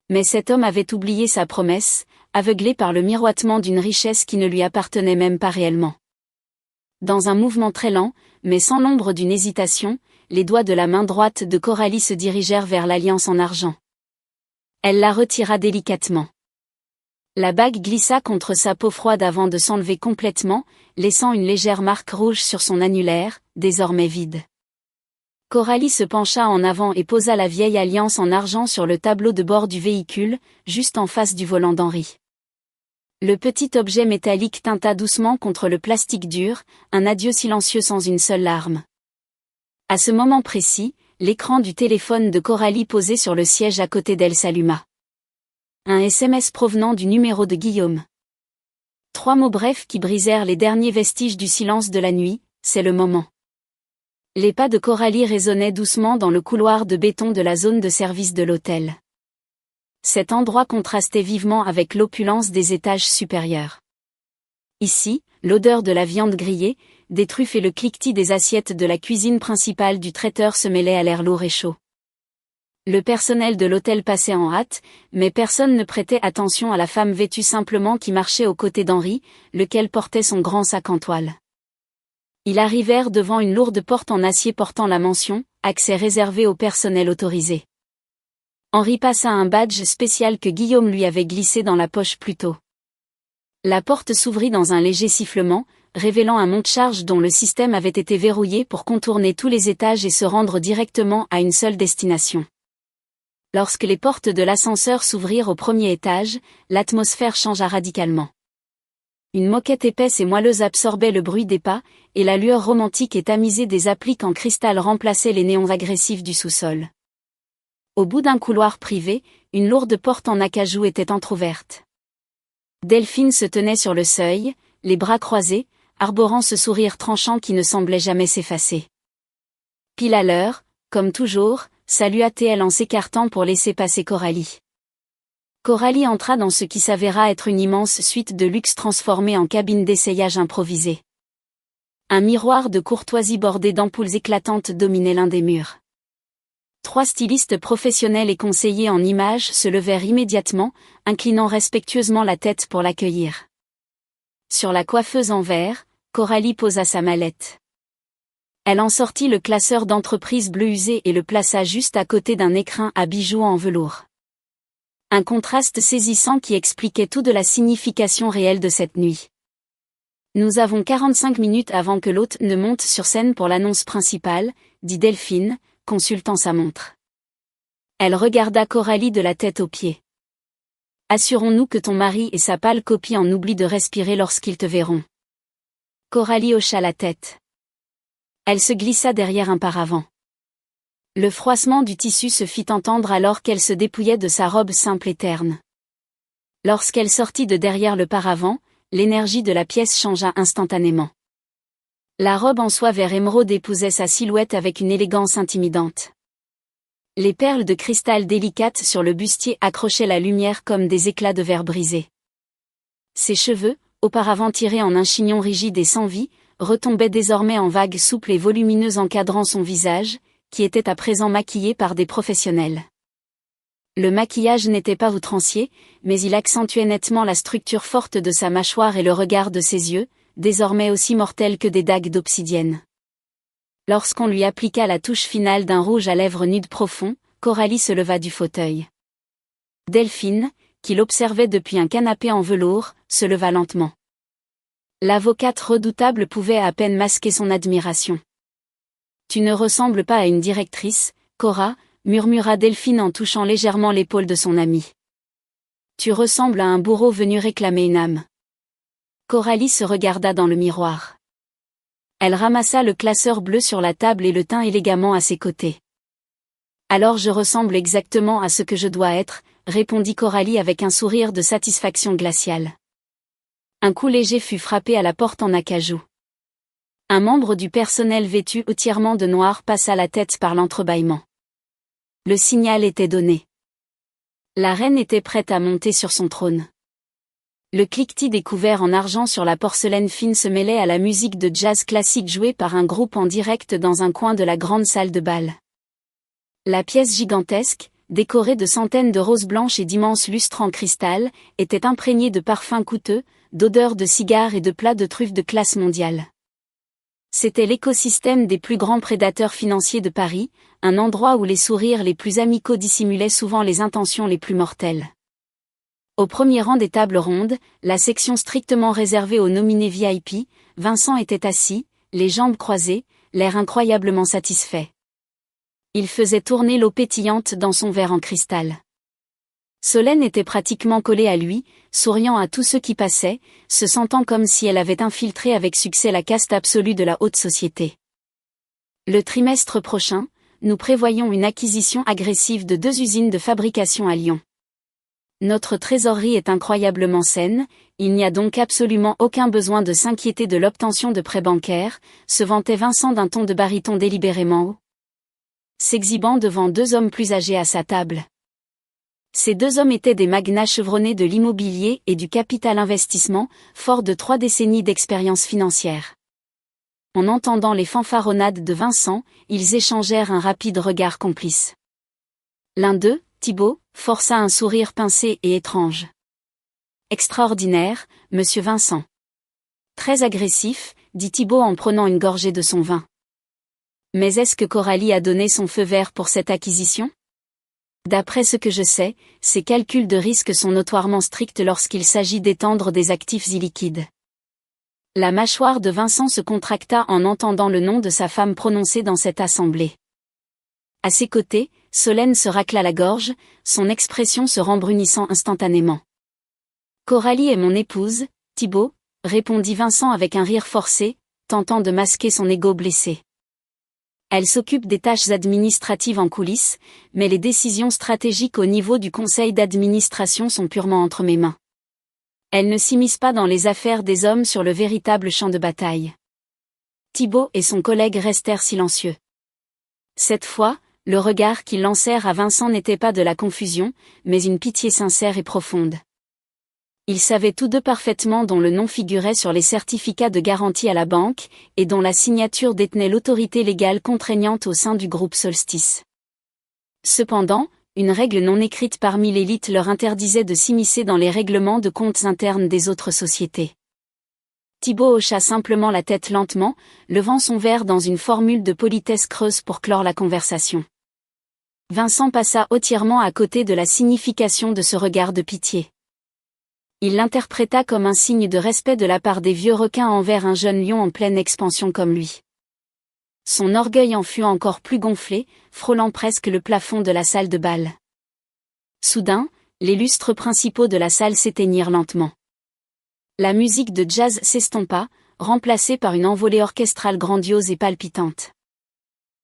Mais cet homme avait oublié sa promesse, aveuglé par le miroitement d'une richesse qui ne lui appartenait même pas réellement. Dans un mouvement très lent, mais sans l'ombre d'une hésitation, les doigts de la main droite de Coralie se dirigèrent vers l'alliance en argent. Elle la retira délicatement. La bague glissa contre sa peau froide avant de s'enlever complètement, laissant une légère marque rouge sur son annulaire, désormais vide. Coralie se pencha en avant et posa la vieille alliance en argent sur le tableau de bord du véhicule, juste en face du volant d'Henri. Le petit objet métallique tinta doucement contre le plastique dur, un adieu silencieux sans une seule larme. À ce moment précis, l'écran du téléphone de Coralie posé sur le siège à côté d'elle s'alluma. Un SMS provenant du numéro de Guillaume. 3 mots brefs qui brisèrent les derniers vestiges du silence de la nuit, c'est le moment. Les pas de Coralie résonnaient doucement dans le couloir de béton de la zone de service de l'hôtel. Cet endroit contrastait vivement avec l'opulence des étages supérieurs. Ici, l'odeur de la viande grillée, des truffes et le cliquetis des assiettes de la cuisine principale du traiteur se mêlaient à l'air lourd et chaud. Le personnel de l'hôtel passait en hâte, mais personne ne prêtait attention à la femme vêtue simplement qui marchait aux côtés d'Henri, lequel portait son grand sac en toile. Ils arrivèrent devant une lourde porte en acier portant la mention « Accès réservé au personnel autorisé ». Henri passa un badge spécial que Guillaume lui avait glissé dans la poche plus tôt. La porte s'ouvrit dans un léger sifflement, révélant un monte-charge dont le système avait été verrouillé pour contourner tous les étages et se rendre directement à une seule destination. Lorsque les portes de l'ascenseur s'ouvrirent au premier étage, l'atmosphère changea radicalement. Une moquette épaisse et moelleuse absorbait le bruit des pas, et la lueur romantique et tamisée des appliques en cristal remplaçait les néons agressifs du sous-sol. Au bout d'un couloir privé, une lourde porte en acajou était entr'ouverte. Delphine se tenait sur le seuil, les bras croisés, arborant ce sourire tranchant qui ne semblait jamais s'effacer. Pile à l'heure, comme toujours, salua-t-elle en s'écartant pour laisser passer Coralie. Coralie entra dans ce qui s'avéra être une immense suite de luxe transformée en cabine d'essayage improvisée. Un miroir de courtoisie bordé d'ampoules éclatantes dominait l'un des murs. 3 stylistes professionnels et conseillers en images se levèrent immédiatement, inclinant respectueusement la tête pour l'accueillir. Sur la coiffeuse en verre, Coralie posa sa mallette. Elle en sortit le classeur d'entreprise bleu usé et le plaça juste à côté d'un écrin à bijoux en velours. Un contraste saisissant qui expliquait tout de la signification réelle de cette nuit. Nous avons 45 minutes avant que l'hôte ne monte sur scène pour l'annonce principale, dit Delphine, consultant sa montre. Elle regarda Coralie de la tête aux pieds. Assurons-nous que ton mari et sa pâle copie en oublient de respirer lorsqu'ils te verront. Coralie hocha la tête. Elle se glissa derrière un paravent. Le froissement du tissu se fit entendre alors qu'elle se dépouillait de sa robe simple et terne. Lorsqu'elle sortit de derrière le paravent, l'énergie de la pièce changea instantanément. La robe en soie vert émeraude épousait sa silhouette avec une élégance intimidante. Les perles de cristal délicates sur le bustier accrochaient la lumière comme des éclats de verre brisé. Ses cheveux, auparavant tirés en un chignon rigide et sans vie, retombaient désormais en vagues souples et volumineuses encadrant son visage, qui était à présent maquillé par des professionnels. Le maquillage n'était pas outrancier, mais il accentuait nettement la structure forte de sa mâchoire et le regard de ses yeux, désormais aussi mortels que des dagues d'obsidienne. Lorsqu'on lui appliqua la touche finale d'un rouge à lèvres nude profond, Coralie se leva du fauteuil. Delphine, qui l'observait depuis un canapé en velours, se leva lentement. L'avocate redoutable pouvait à peine masquer son admiration. « Tu ne ressembles pas à une directrice, Cora », murmura Delphine en touchant légèrement l'épaule de son amie. « Tu ressembles à un bourreau venu réclamer une âme. » Coralie se regarda dans le miroir. Elle ramassa le classeur bleu sur la table et le tint élégamment à ses côtés. « Alors je ressemble exactement à ce que je dois être », répondit Coralie avec un sourire de satisfaction glaciale. Un coup léger fut frappé à la porte en acajou. Un membre du personnel vêtu entièrement de noir passa la tête par l'entrebâillement. Le signal était donné. La reine était prête à monter sur son trône. Le cliquetis des couverts en argent sur la porcelaine fine se mêlait à la musique de jazz classique jouée par un groupe en direct dans un coin de la grande salle de bal. La pièce gigantesque, décorée de centaines de roses blanches et d'immenses lustres en cristal, était imprégnée de parfums coûteux, d'odeurs de cigares et de plats de truffes de classe mondiale. C'était l'écosystème des plus grands prédateurs financiers de Paris, un endroit où les sourires les plus amicaux dissimulaient souvent les intentions les plus mortelles. Au premier rang des tables rondes, la section strictement réservée aux nominés VIP, Vincent était assis, les jambes croisées, l'air incroyablement satisfait. Il faisait tourner l'eau pétillante dans son verre en cristal. Solène était pratiquement collée à lui, souriant à tous ceux qui passaient, se sentant comme si elle avait infiltré avec succès la caste absolue de la haute société. Le trimestre prochain, nous prévoyons une acquisition agressive de 2 usines de fabrication à Lyon. Notre trésorerie est incroyablement saine, il n'y a donc absolument aucun besoin de s'inquiéter de l'obtention de prêts bancaires, se vantait Vincent d'un ton de baryton délibérément haut, s'exhibant devant 2 hommes plus âgés à sa table. Ces 2 hommes étaient des magnats chevronnés de l'immobilier et du capital investissement, forts de 3 décennies d'expérience financière. En entendant les fanfaronnades de Vincent, ils échangèrent un rapide regard complice. L'un d'eux, Thibaut, força un sourire pincé et étrange. « Extraordinaire, monsieur Vincent. »« Très agressif, » dit Thibaut en prenant une gorgée de son vin. « Mais est-ce que Coralie a donné son feu vert pour cette acquisition ? D'après ce que je sais, ses calculs de risque sont notoirement stricts lorsqu'il s'agit d'étendre des actifs illiquides. » La mâchoire de Vincent se contracta en entendant le nom de sa femme prononcé dans cette assemblée. À ses côtés, Solène se racla la gorge, son expression se rembrunissant instantanément. « Coralie est mon épouse, Thibaut, » répondit Vincent avec un rire forcé, tentant de masquer son ego blessé. « Elle s'occupe des tâches administratives en coulisses, mais les décisions stratégiques au niveau du conseil d'administration sont purement entre mes mains. Elle ne s'immisce pas dans les affaires des hommes sur le véritable champ de bataille. » Thibaut et son collègue restèrent silencieux. Cette fois, le regard qu'ils lancèrent à Vincent n'était pas de la confusion, mais une pitié sincère et profonde. Ils savaient tous deux parfaitement dont le nom figurait sur les certificats de garantie à la banque, et dont la signature détenait l'autorité légale contraignante au sein du groupe Solstice. Cependant, une règle non écrite parmi l'élite leur interdisait de s'immiscer dans les règlements de comptes internes des autres sociétés. Thibaut hocha simplement la tête lentement, levant son verre dans une formule de politesse creuse pour clore la conversation. Vincent passa hautement à côté de la signification de ce regard de pitié. Il l'interpréta comme un signe de respect de la part des vieux requins envers un jeune lion en pleine expansion comme lui. Son orgueil en fut encore plus gonflé, frôlant presque le plafond de la salle de bal. Soudain, les lustres principaux de la salle s'éteignirent lentement. La musique de jazz s'estompa, remplacée par une envolée orchestrale grandiose et palpitante.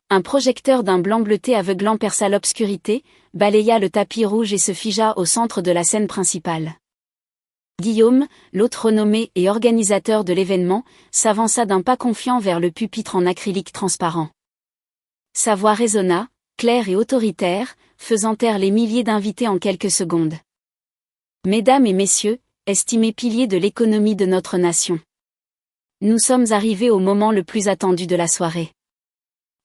Un projecteur d'un blanc bleuté aveuglant perça l'obscurité, balaya le tapis rouge et se figea au centre de la scène principale. Guillaume, l'autre renommé et organisateur de l'événement, s'avança d'un pas confiant vers le pupitre en acrylique transparent. Sa voix résonna, claire et autoritaire, faisant taire les milliers d'invités en quelques secondes. Mesdames et messieurs, estimés piliers de l'économie de notre nation. Nous sommes arrivés au moment le plus attendu de la soirée.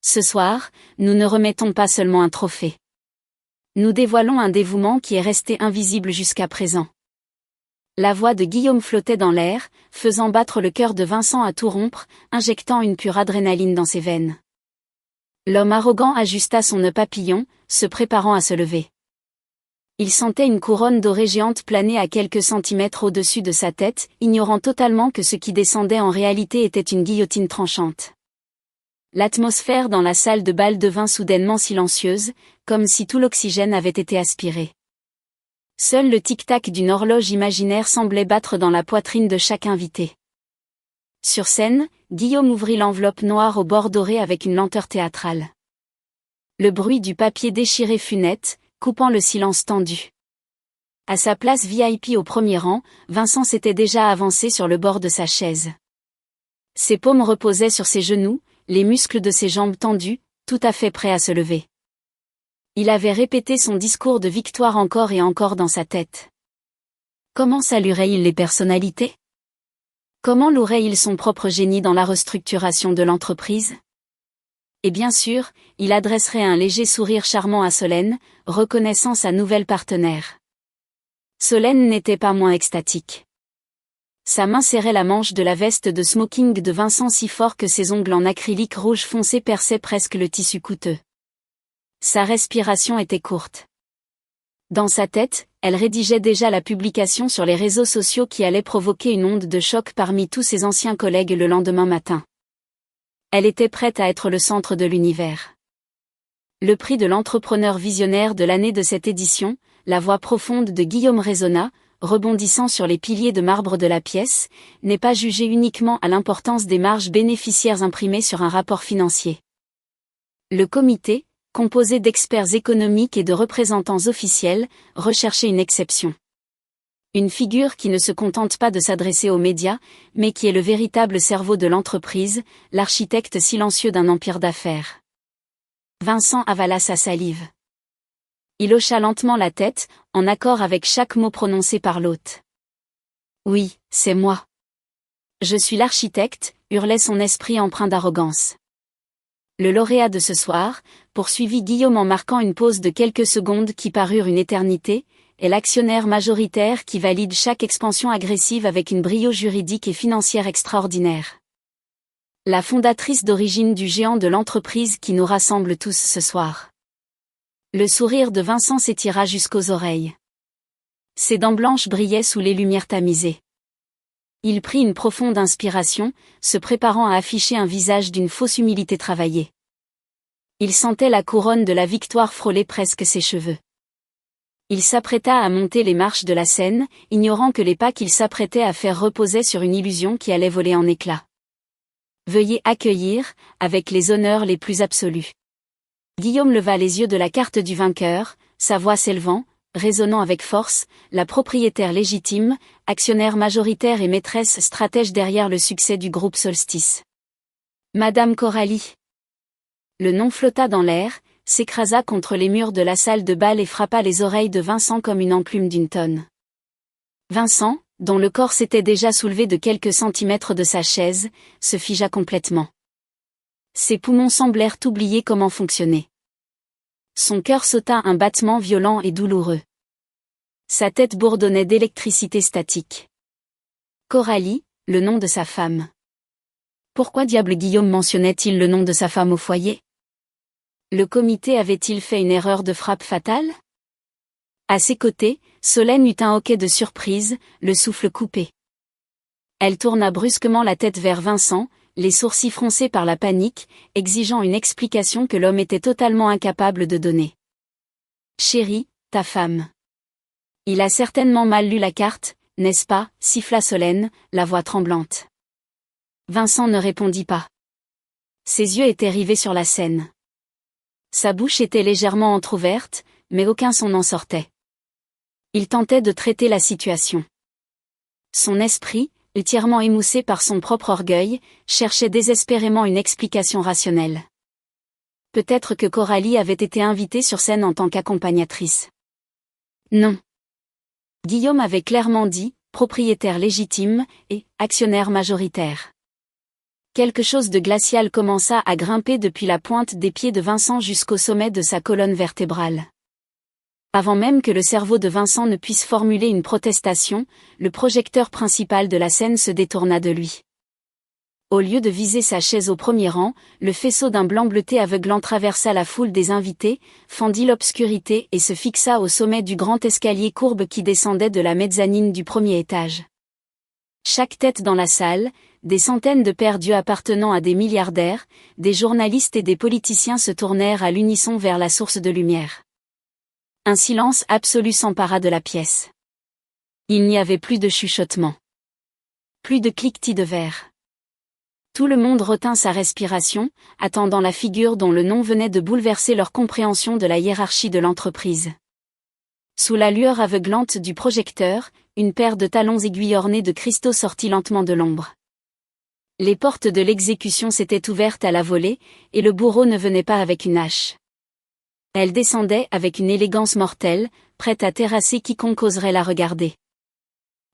Ce soir, nous ne remettons pas seulement un trophée. Nous dévoilons un dévouement qui est resté invisible jusqu'à présent. La voix de Guillaume flottait dans l'air, faisant battre le cœur de Vincent à tout rompre, injectant une pure adrénaline dans ses veines. L'homme arrogant ajusta son nœud papillon, se préparant à se lever. Il sentait une couronne dorée géante planer à quelques centimètres au-dessus de sa tête, ignorant totalement que ce qui descendait en réalité était une guillotine tranchante. L'atmosphère dans la salle de bal devint soudainement silencieuse, comme si tout l'oxygène avait été aspiré. Seul le tic-tac d'une horloge imaginaire semblait battre dans la poitrine de chaque invité. Sur scène, Guillaume ouvrit l'enveloppe noire au bord doré avec une lenteur théâtrale. Le bruit du papier déchiré fut net, coupant le silence tendu. À sa place VIP au premier rang, Vincent s'était déjà avancé sur le bord de sa chaise. Ses paumes reposaient sur ses genoux, les muscles de ses jambes tendus, tout à fait prêt à se lever. Il avait répété son discours de victoire encore et encore dans sa tête. Comment saluerait-il les personnalités? Comment louerait-il son propre génie dans la restructuration de l'entreprise? Et bien sûr, il adresserait un léger sourire charmant à Solène, reconnaissant sa nouvelle partenaire. Solène n'était pas moins extatique. Sa main serrait la manche de la veste de smoking de Vincent si fort que ses ongles en acrylique rouge foncé perçaient presque le tissu coûteux. Sa respiration était courte. Dans sa tête, elle rédigeait déjà la publication sur les réseaux sociaux qui allait provoquer une onde de choc parmi tous ses anciens collègues le lendemain matin. Elle était prête à être le centre de l'univers. Le prix de l'entrepreneur visionnaire de l'année de cette édition, la voix profonde de Guillaume résonna, rebondissant sur les piliers de marbre de la pièce, n'est pas jugé uniquement à l'importance des marges bénéficiaires imprimées sur un rapport financier. Le comité, composé d'experts économiques et de représentants officiels, recherchait une exception. Une figure qui ne se contente pas de s'adresser aux médias, mais qui est le véritable cerveau de l'entreprise, l'architecte silencieux d'un empire d'affaires. Vincent avala sa salive. Il hocha lentement la tête, en accord avec chaque mot prononcé par l'hôte. Oui, c'est moi. Je suis l'architecte, hurlait son esprit empreint d'arrogance. Le lauréat de ce soir, poursuivit Guillaume en marquant une pause de quelques secondes qui parurent une éternité, est l'actionnaire majoritaire qui valide chaque expansion agressive avec une brio juridique et financière extraordinaire. La fondatrice d'origine du géant de l'entreprise qui nous rassemble tous ce soir. Le sourire de Vincent s'étira jusqu'aux oreilles. Ses dents blanches brillaient sous les lumières tamisées. Il prit une profonde inspiration, se préparant à afficher un visage d'une fausse humilité travaillée. Il sentait la couronne de la victoire frôler presque ses cheveux. Il s'apprêta à monter les marches de la scène, ignorant que les pas qu'il s'apprêtait à faire reposaient sur une illusion qui allait voler en éclats. Veuillez accueillir, avec les honneurs les plus absolus. Guillaume leva les yeux de la carte du vainqueur, sa voix s'élevant, résonnant avec force, la propriétaire légitime, actionnaire majoritaire et maîtresse stratège derrière le succès du groupe Solstice. Madame Coralie. Le nom flotta dans l'air, s'écrasa contre les murs de la salle de bal et frappa les oreilles de Vincent comme une enclume d'une tonne. Vincent, dont le corps s'était déjà soulevé de quelques centimètres de sa chaise, se figea complètement. Ses poumons semblèrent oublier comment fonctionner. Son cœur sauta un battement violent et douloureux. Sa tête bourdonnait d'électricité statique. Coralie, le nom de sa femme. Pourquoi diable Guillaume mentionnait-il le nom de sa femme au foyer? Le comité avait-il fait une erreur de frappe fatale? À ses côtés, Solène eut un hoquet de surprise, le souffle coupé. Elle tourna brusquement la tête vers Vincent, les sourcils froncés par la panique, exigeant une explication que l'homme était totalement incapable de donner. Chérie, ta femme. Il a certainement mal lu la carte, n'est-ce pas, siffla Solène, la voix tremblante. Vincent ne répondit pas. Ses yeux étaient rivés sur la scène. Sa bouche était légèrement entr'ouverte, mais aucun son n'en sortait. Il tentait de traiter la situation. Son esprit, entièrement émoussé par son propre orgueil, cherchait désespérément une explication rationnelle. Peut-être que Coralie avait été invitée sur scène en tant qu'accompagnatrice. Non. Guillaume avait clairement dit, propriétaire légitime, et actionnaire majoritaire. Quelque chose de glacial commença à grimper depuis la pointe des pieds de Vincent jusqu'au sommet de sa colonne vertébrale. Avant même que le cerveau de Vincent ne puisse formuler une protestation, le projecteur principal de la scène se détourna de lui. Au lieu de viser sa chaise au premier rang, le faisceau d'un blanc bleuté aveuglant traversa la foule des invités, fendit l'obscurité et se fixa au sommet du grand escalier courbe qui descendait de la mezzanine du premier étage. Chaque tête dans la salle, des centaines de pères d'yeux appartenant à des milliardaires, des journalistes et des politiciens se tournèrent à l'unisson vers la source de lumière. Un silence absolu s'empara de la pièce. Il n'y avait plus de chuchotement. Plus de cliquetis de verre. Tout le monde retint sa respiration, attendant la figure dont le nom venait de bouleverser leur compréhension de la hiérarchie de l'entreprise. Sous la lueur aveuglante du projecteur, une paire de talons aiguilles ornés de cristaux sortit lentement de l'ombre. Les portes de l'exécution s'étaient ouvertes à la volée, et le bourreau ne venait pas avec une hache. Elle descendait avec une élégance mortelle, prête à terrasser quiconque oserait la regarder.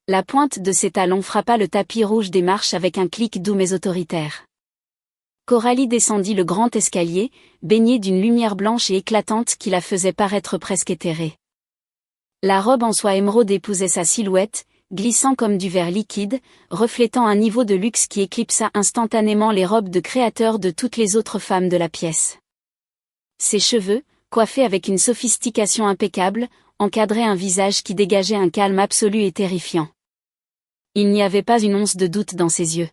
La pointe de ses talons frappa le tapis rouge des marches avec un clic doux mais autoritaire. Coralie descendit le grand escalier, baignée d'une lumière blanche et éclatante qui la faisait paraître presque éthérée. La robe en soie émeraude épousait sa silhouette, glissant comme du verre liquide, reflétant un niveau de luxe qui éclipsa instantanément les robes de créateurs de toutes les autres femmes de la pièce. Ses cheveux, coiffés avec une sophistication impeccable, encadraient un visage qui dégageait un calme absolu et terrifiant. Il n'y avait pas une once de doute dans ses yeux.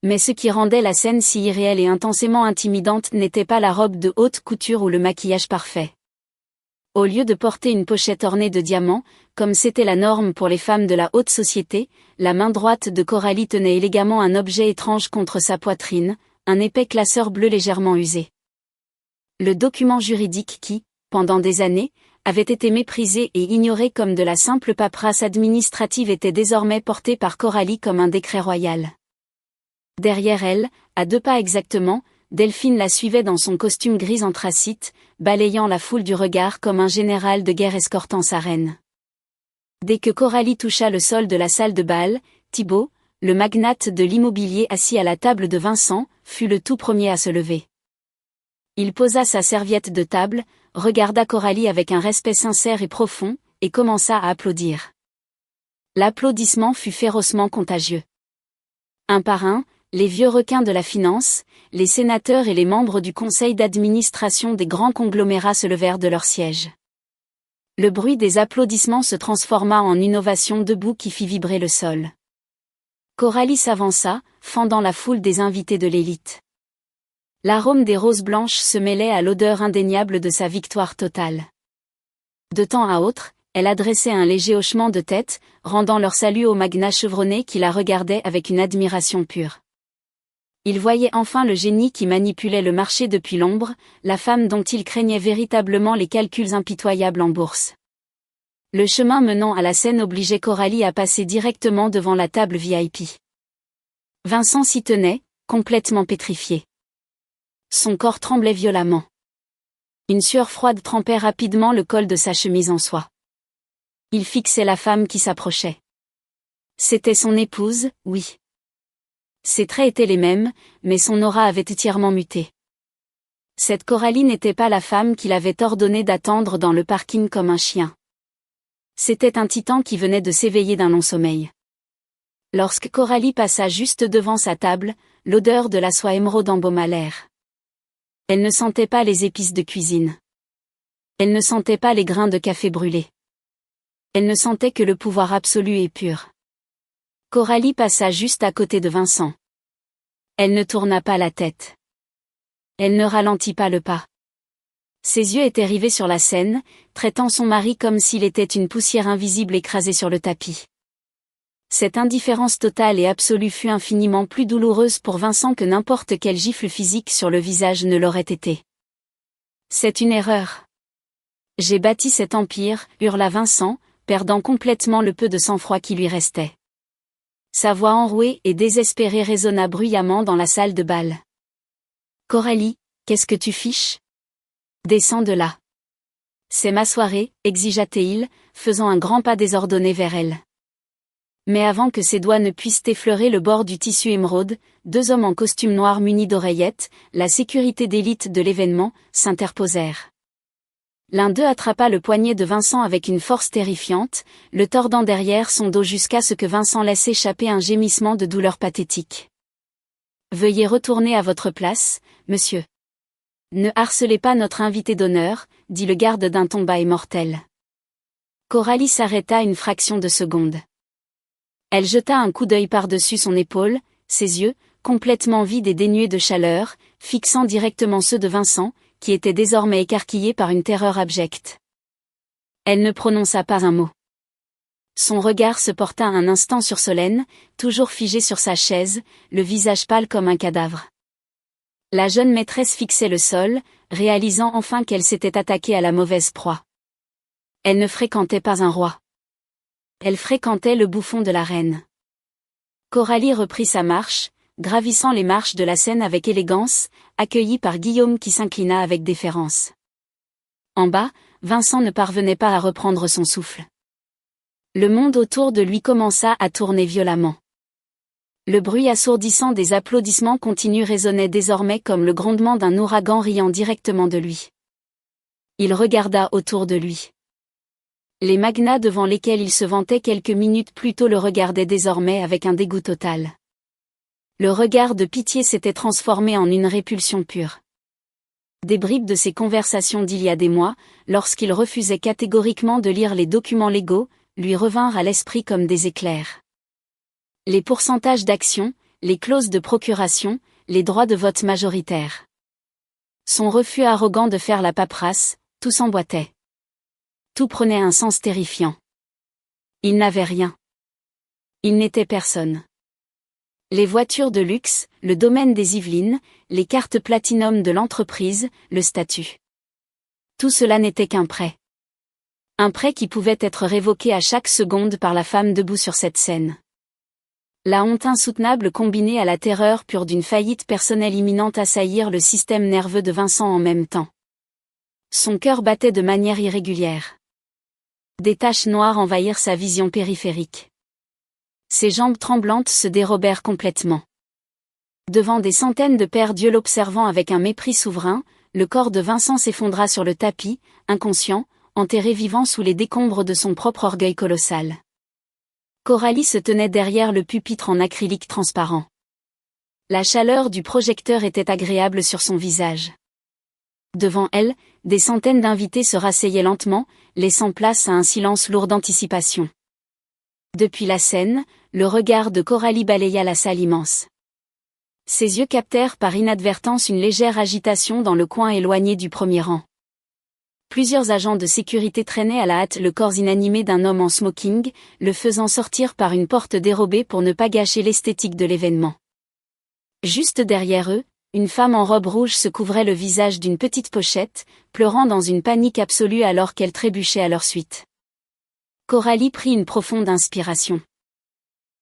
Mais ce qui rendait la scène si irréelle et intensément intimidante n'était pas la robe de haute couture ou le maquillage parfait. Au lieu de porter une pochette ornée de diamants, comme c'était la norme pour les femmes de la haute société, la main droite de Coralie tenait élégamment un objet étrange contre sa poitrine, un épais classeur bleu légèrement usé. Le document juridique qui, pendant des années, avait été méprisé et ignoré comme de la simple paperasse administrative était désormais porté par Coralie comme un décret royal. Derrière elle, à 2 pas exactement, Delphine la suivait dans son costume gris anthracite, balayant la foule du regard comme un général de guerre escortant sa reine. Dès que Coralie toucha le sol de la salle de bal, Thibault, le magnate de l'immobilier assis à la table de Vincent, fut le tout premier à se lever. Il posa sa serviette de table, regarda Coralie avec un respect sincère et profond, et commença à applaudir. L'applaudissement fut férocement contagieux. Un par un, les vieux requins de la finance, les sénateurs et les membres du conseil d'administration des grands conglomérats se levèrent de leur siège. Le bruit des applaudissements se transforma en une ovation debout qui fit vibrer le sol. Coralie s'avança, fendant la foule des invités de l'élite. L'arôme des roses blanches se mêlait à l'odeur indéniable de sa victoire totale. De temps à autre, elle adressait un léger hochement de tête, rendant leur salut au magnat chevronné qui la regardait avec une admiration pure. Il voyait enfin le génie qui manipulait le marché depuis l'ombre, la femme dont il craignait véritablement les calculs impitoyables en bourse. Le chemin menant à la scène obligeait Coralie à passer directement devant la table VIP. Vincent s'y tenait, complètement pétrifié. Son corps tremblait violemment. Une sueur froide trempait rapidement le col de sa chemise en soie. Il fixait la femme qui s'approchait. C'était son épouse, oui. Ses traits étaient les mêmes, mais son aura avait entièrement muté. Cette Coralie n'était pas la femme qu'il avait ordonné d'attendre dans le parking comme un chien. C'était un titan qui venait de s'éveiller d'un long sommeil. Lorsque Coralie passa juste devant sa table, l'odeur de la soie émeraude embauma l'air. Elle ne sentait pas les épices de cuisine. Elle ne sentait pas les grains de café brûlés. Elle ne sentait que le pouvoir absolu et pur. Coralie passa juste à côté de Vincent. Elle ne tourna pas la tête. Elle ne ralentit pas le pas. Ses yeux étaient rivés sur la scène, traitant son mari comme s'il était une poussière invisible écrasée sur le tapis. Cette indifférence totale et absolue fut infiniment plus douloureuse pour Vincent que n'importe quelle gifle physique sur le visage ne l'aurait été. C'est une erreur. J'ai bâti cet empire, hurla Vincent, perdant complètement le peu de sang-froid qui lui restait. Sa voix enrouée et désespérée résonna bruyamment dans la salle de bal. « Coralie, qu'est-ce que tu fiches ? Descends de là. » « C'est ma soirée, » exigea-t-il, faisant un grand pas désordonné vers elle. Mais avant que ses doigts ne puissent effleurer le bord du tissu émeraude, deux hommes en costume noir munis d'oreillettes, la sécurité d'élite de l'événement, s'interposèrent. L'un d'eux attrapa le poignet de Vincent avec une force terrifiante, le tordant derrière son dos jusqu'à ce que Vincent laisse échapper un gémissement de douleur pathétique. « Veuillez retourner à votre place, monsieur. Ne harcelez pas notre invité d'honneur, » dit le garde d'un ton bas et mortel. Coralie s'arrêta une fraction de seconde. Elle jeta un coup d'œil par-dessus son épaule, ses yeux, complètement vides et dénués de chaleur, fixant directement ceux de Vincent, qui était désormais écarquillé par une terreur abjecte. Elle ne prononça pas un mot. Son regard se porta un instant sur Solène, toujours figée sur sa chaise, le visage pâle comme un cadavre. La jeune maîtresse fixait le sol, réalisant enfin qu'elle s'était attaquée à la mauvaise proie. Elle ne fréquentait pas un roi. Elle fréquentait le bouffon de la reine. Coralie reprit sa marche, gravissant les marches de la scène avec élégance, accueillie par Guillaume qui s'inclina avec déférence. En bas, Vincent ne parvenait pas à reprendre son souffle. Le monde autour de lui commença à tourner violemment. Le bruit assourdissant des applaudissements continus résonnait désormais comme le grondement d'un ouragan riant directement de lui. Il regarda autour de lui. Les magnats devant lesquels il se vantait quelques minutes plus tôt le regardaient désormais avec un dégoût total. Le regard de pitié s'était transformé en une répulsion pure. Des bribes de ses conversations d'il y a des mois, lorsqu'il refusait catégoriquement de lire les documents légaux, lui revinrent à l'esprit comme des éclairs. Les pourcentages d'action, les clauses de procuration, les droits de vote majoritaires. Son refus arrogant de faire la paperasse, tout s'emboîtait. Tout prenait un sens terrifiant. Il n'avait rien. Il n'était personne. Les voitures de luxe, le domaine des Yvelines, les cartes platinum de l'entreprise, le statut. Tout cela n'était qu'un prêt. Un prêt qui pouvait être révoqué à chaque seconde par la femme debout sur cette scène. La honte insoutenable combinée à la terreur pure d'une faillite personnelle imminente assaillir le système nerveux de Vincent en même temps. Son cœur battait de manière irrégulière. Des taches noires envahirent sa vision périphérique. Ses jambes tremblantes se dérobèrent complètement. Devant des centaines de pères d'yeux l'observant avec un mépris souverain, le corps de Vincent s'effondra sur le tapis, inconscient, enterré vivant sous les décombres de son propre orgueil colossal. Coralie se tenait derrière le pupitre en acrylique transparent. La chaleur du projecteur était agréable sur son visage. Devant elle, des centaines d'invités se rasseyaient lentement, laissant place à un silence lourd d'anticipation. Depuis la scène, le regard de Coralie balaya la salle immense. Ses yeux captèrent par inadvertance une légère agitation dans le coin éloigné du premier rang. Plusieurs agents de sécurité traînaient à la hâte le corps inanimé d'un homme en smoking, le faisant sortir par une porte dérobée pour ne pas gâcher l'esthétique de l'événement. Juste derrière eux, une femme en robe rouge se couvrait le visage d'une petite pochette, pleurant dans une panique absolue alors qu'elle trébuchait à leur suite. Coralie prit une profonde inspiration.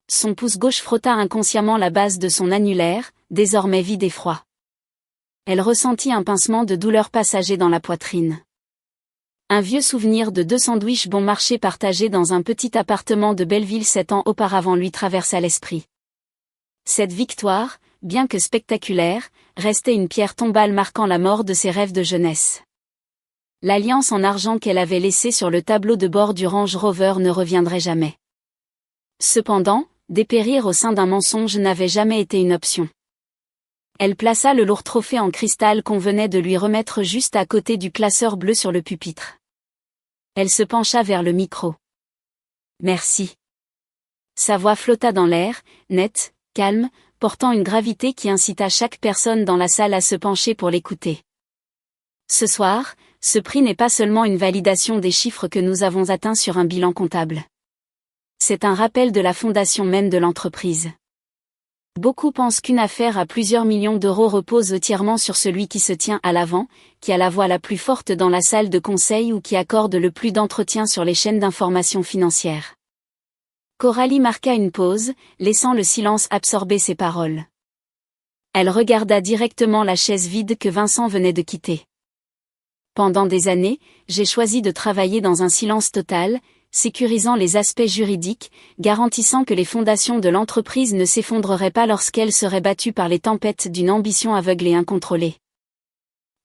Son pouce gauche frotta inconsciemment la base de son annulaire, désormais vide et froid. Elle ressentit un pincement de douleur passager dans la poitrine. Un vieux souvenir de 2 sandwichs bon marché partagés dans un petit appartement de Belleville 7 ans auparavant lui traversa l'esprit. Cette victoire, bien que spectaculaire, restait une pierre tombale marquant la mort de ses rêves de jeunesse. L'alliance en argent qu'elle avait laissée sur le tableau de bord du Range Rover ne reviendrait jamais. Cependant, dépérir au sein d'un mensonge n'avait jamais été une option. Elle plaça le lourd trophée en cristal qu'on venait de lui remettre juste à côté du classeur bleu sur le pupitre. Elle se pencha vers le micro. « Merci. » Sa voix flotta dans l'air, nette, calme, portant une gravité qui incita chaque personne dans la salle à se pencher pour l'écouter. Ce soir, ce prix n'est pas seulement une validation des chiffres que nous avons atteints sur un bilan comptable. C'est un rappel de la fondation même de l'entreprise. Beaucoup pensent qu'une affaire à plusieurs millions d'euros repose entièrement sur celui qui se tient à l'avant, qui a la voix la plus forte dans la salle de conseil ou qui accorde le plus d'entretien sur les chaînes d'information financière. Coralie marqua une pause, laissant le silence absorber ses paroles. Elle regarda directement la chaise vide que Vincent venait de quitter. Pendant des années, j'ai choisi de travailler dans un silence total, sécurisant les aspects juridiques, garantissant que les fondations de l'entreprise ne s'effondreraient pas lorsqu'elle serait battue par les tempêtes d'une ambition aveugle et incontrôlée.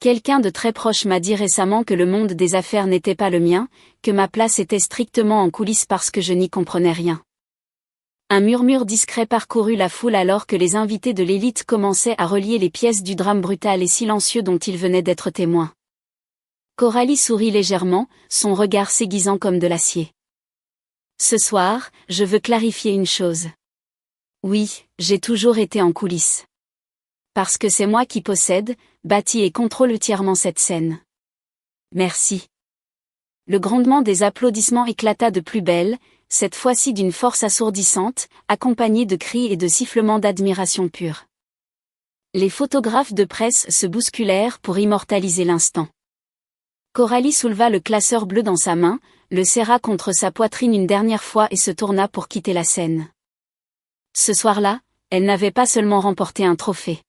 Quelqu'un de très proche m'a dit récemment que le monde des affaires n'était pas le mien, que ma place était strictement en coulisses parce que je n'y comprenais rien. Un murmure discret parcourut la foule alors que les invités de l'élite commençaient à relier les pièces du drame brutal et silencieux dont ils venaient d'être témoins. Coralie sourit légèrement, son regard s'aiguisant comme de l'acier. Ce soir, je veux clarifier une chose. Oui, j'ai toujours été en coulisses. Parce que c'est moi qui possède, bâtis et contrôle entièrement cette scène. Merci. Le grondement des applaudissements éclata de plus belle, cette fois-ci d'une force assourdissante, accompagnée de cris et de sifflements d'admiration pure. Les photographes de presse se bousculèrent pour immortaliser l'instant. Coralie souleva le classeur bleu dans sa main, le serra contre sa poitrine une dernière fois et se tourna pour quitter la scène. Ce soir-là, elle n'avait pas seulement remporté un trophée.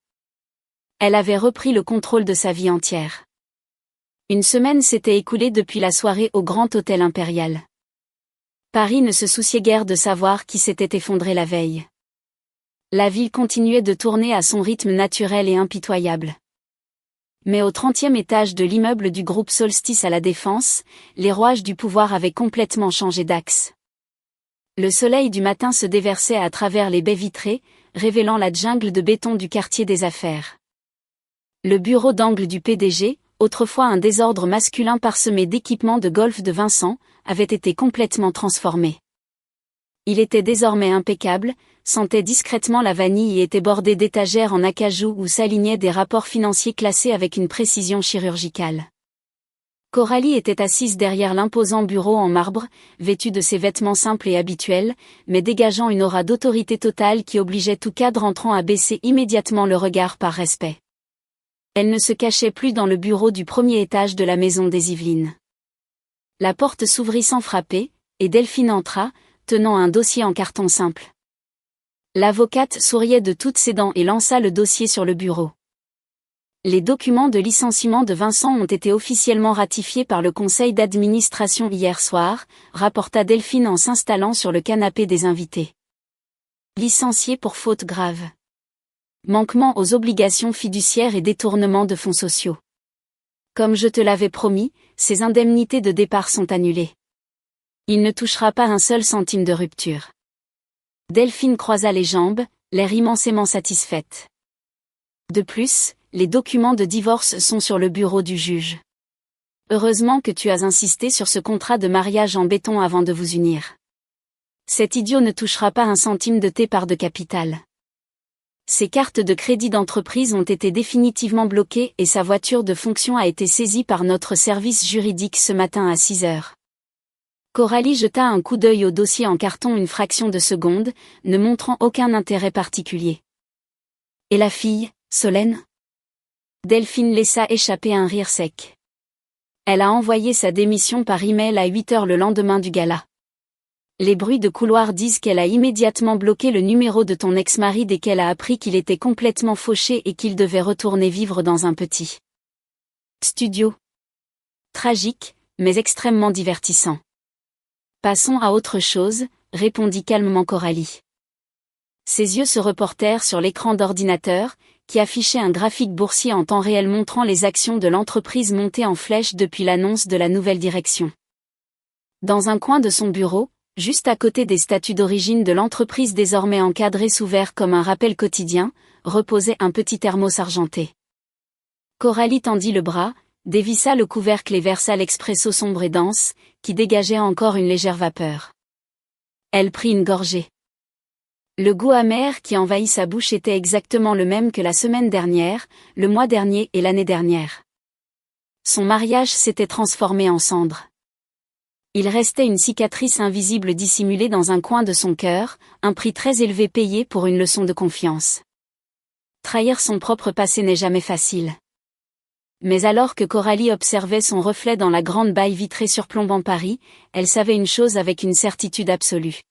Elle avait repris le contrôle de sa vie entière. Une semaine s'était écoulée depuis la soirée au Grand Hôtel Impérial. Paris ne se souciait guère de savoir qui s'était effondré la veille. La ville continuait de tourner à son rythme naturel et impitoyable. Mais au 30e étage de l'immeuble du groupe Solstice à la Défense, les rouages du pouvoir avaient complètement changé d'axe. Le soleil du matin se déversait à travers les baies vitrées, révélant la jungle de béton du quartier des affaires. Le bureau d'angle du PDG, autrefois un désordre masculin parsemé d'équipements de golf de Vincent, avait été complètement transformé. Il était désormais impeccable, sentait discrètement la vanille et était bordé d'étagères en acajou où s'alignaient des rapports financiers classés avec une précision chirurgicale. Coralie était assise derrière l'imposant bureau en marbre, vêtue de ses vêtements simples et habituels, mais dégageant une aura d'autorité totale qui obligeait tout cadre entrant à baisser immédiatement le regard par respect. Elle ne se cachait plus dans le bureau du premier étage de la maison des Yvelines. La porte s'ouvrit sans frapper, et Delphine entra, tenant un dossier en carton simple. L'avocate souriait de toutes ses dents et lança le dossier sur le bureau. Les documents de licenciement de Vincent ont été officiellement ratifiés par le conseil d'administration hier soir, rapporta Delphine en s'installant sur le canapé des invités. Licencié pour faute grave. Manquement aux obligations fiduciaires et détournement de fonds sociaux. Comme je te l'avais promis, ces indemnités de départ sont annulées. Il ne touchera pas un seul centime de rupture. Delphine croisa les jambes, l'air immensément satisfaite. De plus, les documents de divorce sont sur le bureau du juge. Heureusement que tu as insisté sur ce contrat de mariage en béton avant de vous unir. Cet idiot ne touchera pas un centime de tes parts de capital. Ses cartes de crédit d'entreprise ont été définitivement bloquées et sa voiture de fonction a été saisie par notre service juridique ce matin à 6 heures. Coralie jeta un coup d'œil au dossier en carton une fraction de seconde, ne montrant aucun intérêt particulier. Et la fille, Solène ? Delphine laissa échapper un rire sec. Elle a envoyé sa démission par email à 8 heures le lendemain du gala. Les bruits de couloir disent qu'elle a immédiatement bloqué le numéro de ton ex-mari dès qu'elle a appris qu'il était complètement fauché et qu'il devait retourner vivre dans un petit studio. Tragique, mais extrêmement divertissant. Passons à autre chose, répondit calmement Coralie. Ses yeux se reportèrent sur l'écran d'ordinateur, qui affichait un graphique boursier en temps réel montrant les actions de l'entreprise montées en flèche depuis l'annonce de la nouvelle direction. Dans un coin de son bureau, juste à côté des statuts d'origine de l'entreprise désormais encadrés sous verre comme un rappel quotidien, reposait un petit thermos argenté. Coralie tendit le bras, dévissa le couvercle et versa l'expresso sombre et dense, qui dégageait encore une légère vapeur. Elle prit une gorgée. Le goût amer qui envahit sa bouche était exactement le même que la semaine dernière, le mois dernier et l'année dernière. Son mariage s'était transformé en cendres. Il restait une cicatrice invisible dissimulée dans un coin de son cœur, un prix très élevé payé pour une leçon de confiance. Trahir son propre passé n'est jamais facile. Mais alors que Coralie observait son reflet dans la grande baille vitrée surplombant Paris, elle savait une chose avec une certitude absolue.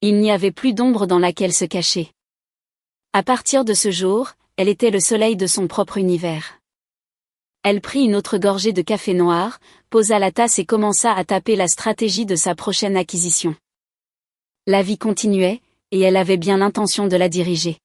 Il n'y avait plus d'ombre dans laquelle se cacher. À partir de ce jour, elle était le soleil de son propre univers. Elle prit une autre gorgée de café noir, posa la tasse et commença à taper la stratégie de sa prochaine acquisition. La vie continuait, et elle avait bien l'intention de la diriger.